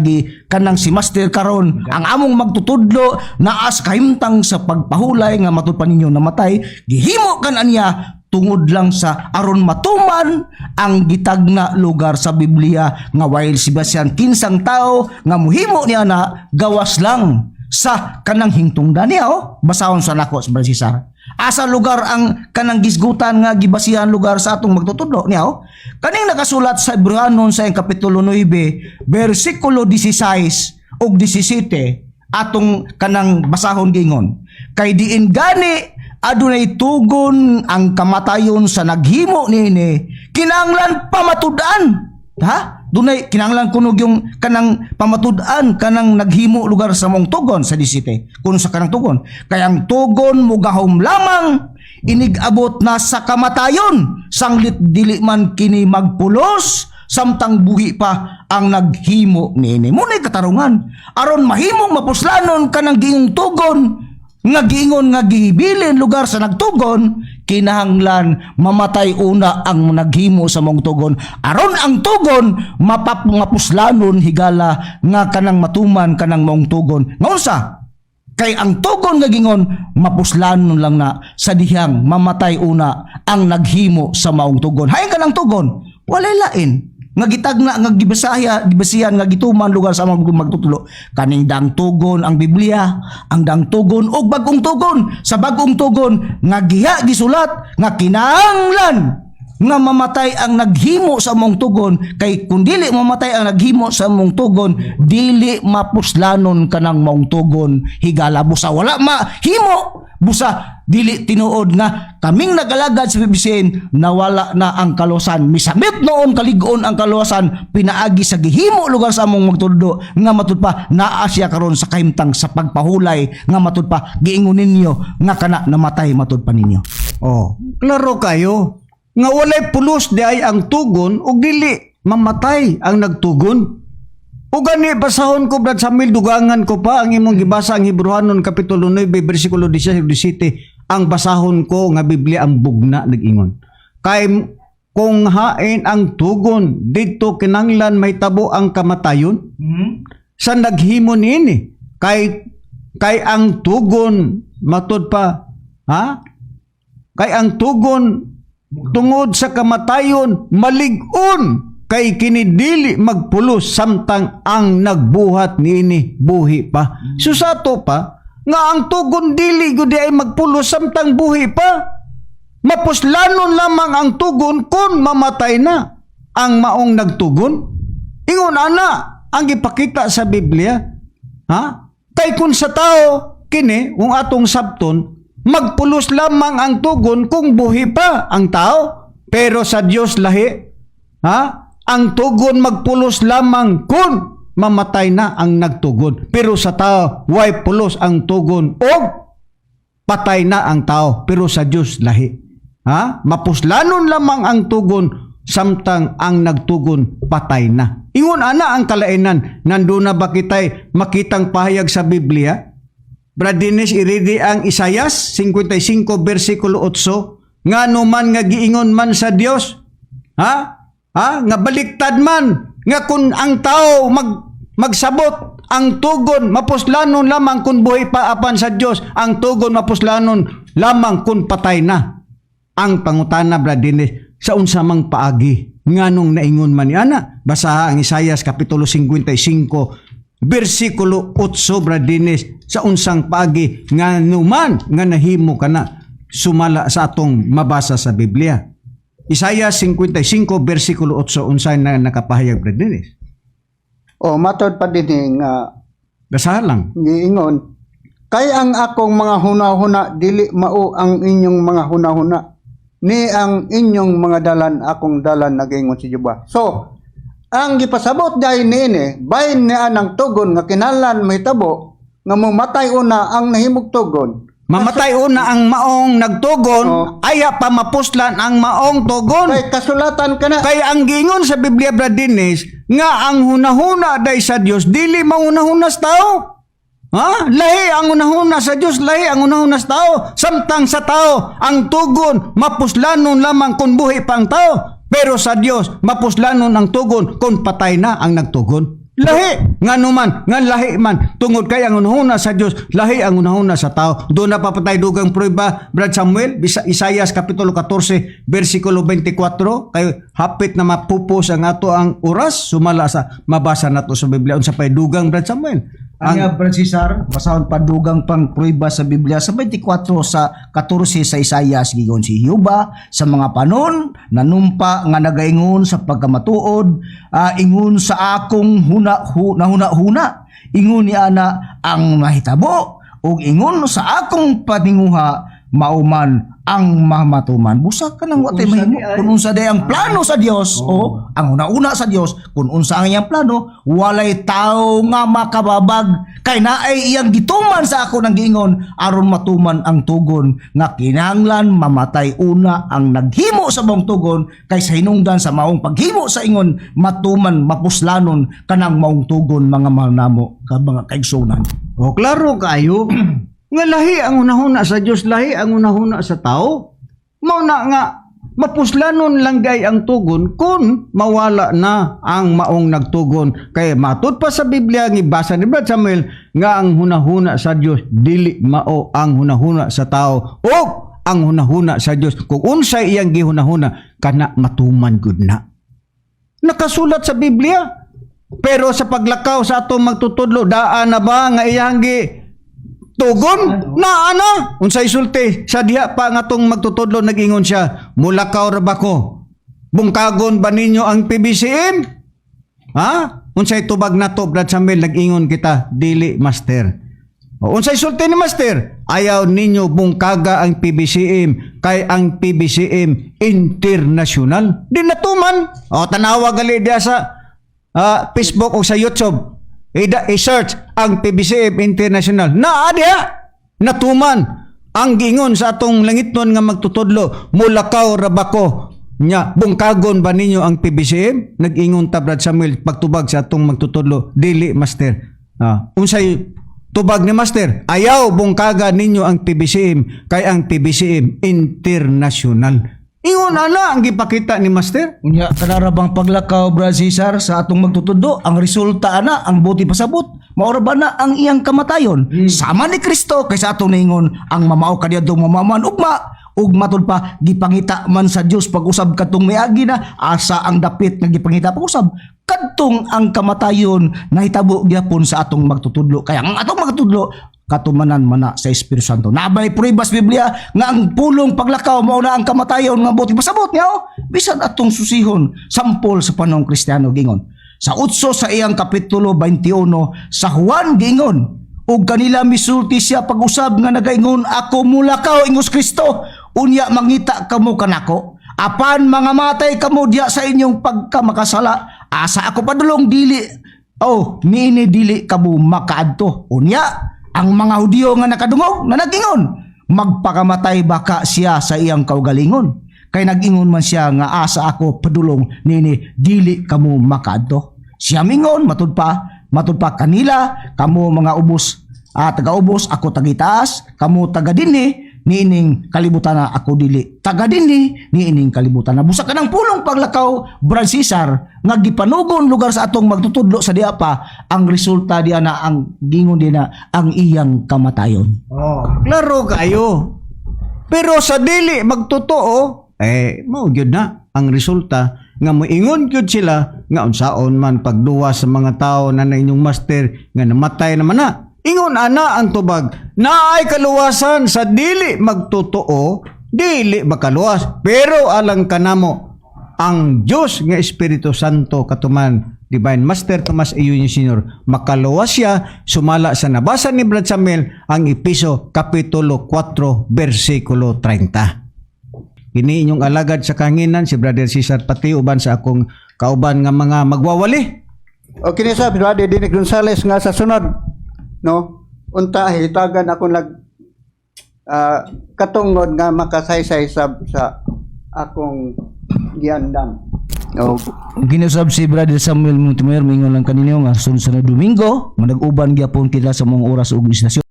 kanang si master karon ang among magtutudlo naas kahimtang sa pagpahulay nga matud pa ninyo namatay gihimo kan aniya tungod lang sa aron matuman ang gitagna lugar sa Biblia nga while si Basyan kinsang tao nga muhimo niya na gawas lang sa kanang hingtungdan niya basahon sa nako sa Cesar asa lugar ang kanang gisgutan nga gibasihan lugar sa atong magtutudlo niya kaning nakasulat sa Hebreanon sa kapitulo 9 bersikulo 16 ug 17 atong kanang basahon gingon kay diin gani adunay tugon ang kamatayon sa naghimo niini kinahanglan pamatud-an dunay kinahanglan kuno yung kanang pamatud-an kanang naghimo lugar sa mong tugon sa 17 kuno sa kanang tugon kay ang tugon mugahom lamang inigabot na sa kamatayon sanglit dili man kini magpulos samtang buhi pa ang naghimo niini munay katarungan aron mahimong mapuslanon kanang giing tugon nga giingon nga gihibilin lugar sa nagtugon kinahanglan mamatay una ang naghimo sa mong tugon aron ang tugon mapuslanon higala nga kanang matuman kanang mong tugon ngaunsa kay ang tugon nga gingon mapuslanon lang na sa dihang mamatay una ang naghimo sa maong tugon hay kanang tugon walay lain nga gitagna nga gibasihan nga gituman lugar sa among magtutulo kaning dang tugon ang Biblia ang dang tugon og bagong tugon sa bagong tugon nga giha gisulat nga kinahanglan nga mamatay ang naghimo sa among tugon, kay kung dili mamatay ang naghimo sa among tugon, dili mapuslanon kanang maong tugon higala busa wala mahimo, busa dili tinuod nga kaming nagalagad sa bibisin nawala na ang kaluwasan, misamit noon kaligon ang kaluwasan pinaagi sa gihimo lugar sa among magtudlo nga matud pa naa siya karon sa kahimtang sa pagpahulay nga matud pa giingon ninyo nga kana namatay matud pa ninyo. Oh, klaro kayo nga walay pulos di ay ang tugon ug dili mamatay ang nagtugon. O gani basahon ko Brad Samuel, dugangan ko pa ang imong gibasa ang Hebrehanon kapitulo 9 bersikulo 17. Ang basahon ko nga Biblia ang bugna nag-ingon. Kay kung hain ang tugon didto kinanglan may tabo ang kamatayon. Sa naghimo niini kay ang tugon matud pa kay ang tugon tungod sa kamatayon malig-on kay kinidili magpulos samtang ang nagbuhat niini buhi pa. Susato pa nga ang tugon dili gud ay magpulos samtang buhi pa. Mapuslanon lamang ang tugon kun mamatay na ang maong nagtugon. Ingon ana ang gipakita sa Biblia. Kay kun sa tao kini kung atong sabton magpulos lamang ang tugon kung buhi pa ang tao, pero sa Dios lahi ang tugon magpulos lamang kung mamatay na ang nagtugon. Pero sa tao way pulos ang tugon o patay na ang tao, pero sa Dios lahi mapuslanon lamang ang tugon samtang ang nagtugon patay na. Ingon ana ang kalainan. Nandun na ba kitay makitang pahayag sa Biblia? Brad Dennis, iridi ang Isayas 55 bersikulo 8 nga numan nga giingon man sa Dios nga baliktad man nga kun ang tao magsabot ang tugon mapuslanon lamang kun buhi pa apan sa Dios ang tugon mapuslanon lamang kun patay na. Ang pangutana Brad Dennis, sa unsa mang paagi nganong naingon man ni ana? Basaha ang Isayas kapitulo 55 bersikulo 8 Brad Dennis, sa unsang paagi nga numan nga nahimo kana sumala sa atong mabasa sa Biblia. Isaiah 55 bersikulo 8 unsay na nakapahayag Brad Dennis? Matod pa din nga Basahan lang. giingon, kay ang akong mga hunahuna dili mao ang inyong mga hunahuna, ni ang inyong mga dalan akong dalan, nagingon si Juba. So ang gipasabot dahil niini bayin ni anang tugon nga kinahanglan mahitabo nga mamatay una ang nahimog tugon. Mamatay una ang maong nagtugon, aya pa mapuslan ang maong tugon. Kay kasulatan kana. Kay ang giingon sa Biblia Brad Dennis nga ang hunahuna day sa Dios dili maunahuna sa tao. Lahi ang hunahuna sa Dios, lahi ang hunahuna sa tao. Samtang sa tao ang tugon mapuslanon lamang kun buhi pa ang tao. Pero sa Dios mapuslanon ang tugon kun patay na ang nagtugon. Lahi nga numan nga lahi man tungod kay ang unahuna sa Dios, lahi ang unahuna sa tao. Doon na papatay dugang prueba Brad Samuel, Isayas kapitulo 14 bersikulo 24, kay hapit na mapupos ang ato ang oras sumala sa mabasa nato sa Biblia unsa pay dugang Brad Samuel. Ang Brad Cesar, basahon padugang pang prueba sa Biblia sa 24 sa 14 sa Isayas, gigon si Hiuba sa mga panon nanumpa nga nagaingon sa pagkamatuod, ingon sa akong huna, ingon ni ana ang mahitabo, ug ingon sa akong paninguha mauman ang mamatuman. Busa ka nang watay mahimo kun unsa day ang plano sa Dios o ang una-una sa Dios, kun unsa ang iyang plano, walay tao nga makababag kay naay iyang gituman sa ako nang giingon aron matuman ang tugon nga kinahanglan mamatay una ang naghimo sa maong tugon kaysa hinungdan sa maong paghimo sa ingon matuman mapuslanon kanang maong tugon mga manamo ka mga kaigsunan. Klaro kayo. Nga lahi ang unahuna sa Dios, lahi ang unahuna sa tao. Mao na nga mapuslanon lang gay ang tugon kun mawala na ang maong nagtugon. Kay matud pa sa Biblia gibasa ni Brad Samuel nga ang hunahuna sa Dios dili mao ang hunahuna sa tao o ang hunahuna sa Dios kung unsay iyang gihunahuna kana matuman gud na. Nakasulat sa Biblia. Pero sa paglakaw sa atong magtutudlo, daan na ba nga iyang tugon na ana unsay sulti sa diha pa nga tong magtutudlo nag-ingon siya mulakaw ra ba ko Bungkagon ba ninyo ang PBCM? Ha? Unsay tubag nato, Brad Samuel, nag-ingon kita, dili, master. O, unsay sulti ni master? Ayaw ninyo bungkaga ang PBCM kay ang PBCM international. Di natuman. O, tanawa gali dia sa Facebook o sa YouTube. I-search ang PBCM international. Dia natuman. Ang gingon sa atong langitnon nga magtutudlo, Mulakaw, Rabako, nya bungkagon ba ninyo ang PBCM? Nag-ingon ta, Brad Samuel, pagtubag sa atong magtutudlo, dili, master. Unsay tubag ni master? Ayaw bungkaga ninyo ang PBCM kay ang PBCM international. Ingon ana ang gipakita ni master. Unya kanarabang paglakaw, Brad Cesar, sa atong magtutudo, ang resulta ana ang buti pasabot. Maura ba na ang iyang kamatayon? Sama ni Kristo kaysa atong ningon ang mamao kaniadtong mamaman ugma. Ug matod pa gipangita man sa Dios pag-usab kadtong miagi na asa ang dapit nga gipangita pag-usab kadtong ang kamatayon nahitabo gyapon sa atong magtutudlo. Kaya ang atong magtutudlo katumanan mana sa Espiritu Santo. Nabay pruebas Biblia nga ang pulong paglakaw mao na ang kamatayon nga buti pasabot niya. Bisan atong susihon sampol sa panahong Kristiyano gingon. Sa 8 sa iyang kapitulo 21 sa Juan gingon, ug kanila misulti siya pag-usab nga nagaingon, ako mulakaw ingos Kristo, unya mangita kamo kanako. Apan mga matay kamo diya sa inyong pagkamakasala, asa ako padulong dili. Niini dili kamo makaadto. Unya ang mga Hudiyo nga nakadungog na nagingon, magpakamatay baka siya sa iyang kaugalingon. Kay nag-ingon man siya nga asa ako padulong nini dili kamo makaadto. Siya mingon matud pa kanila kamo mga ubos taga-ubos ako tagitaas, kamo taga dinhi niining kalibutan na ako dili taga dinhi niining kalibutan na. Busa ka ng pulong paglakaw, Brad Cesar, nga gipanugon lugar sa atong magtutudlo sa diha pa, ang resulta diya na ang gingon din na ang iyang kamatayon. Klaro kayo. Pero sa dili magtotoo, mao gyud na ang resulta nga moingon gyud sila nga unsaon man pagduwa sa mga tao na inyong master nga namatay naman na. Ingon ana ang tubag, naay kaluwasan sa dili magtotoo, dili makaluwas. Pero alang kanamo ang Dios nga Espiritu Santo katuman Divine Master Tomas A. Jr. Sr. makaluwas siya sumala sa nabasa ni Brad Samuel ang Episo Kapitulo 4 versikulo 30. Kini inyong alagad sa kanginan si Brother Cesar pati uban sa akong kauban nga mga magwawali. O kini sa Brother Dinik Gonzales nga sa sunod, no? Unta hitagan ako katungod nga makasaysay sa akong giandam. Ginusab si Brother Samuel Montemer mingon lang kanino nga sunod Domingo, manag-uban gyapon kita sa mga oras ug istasyon.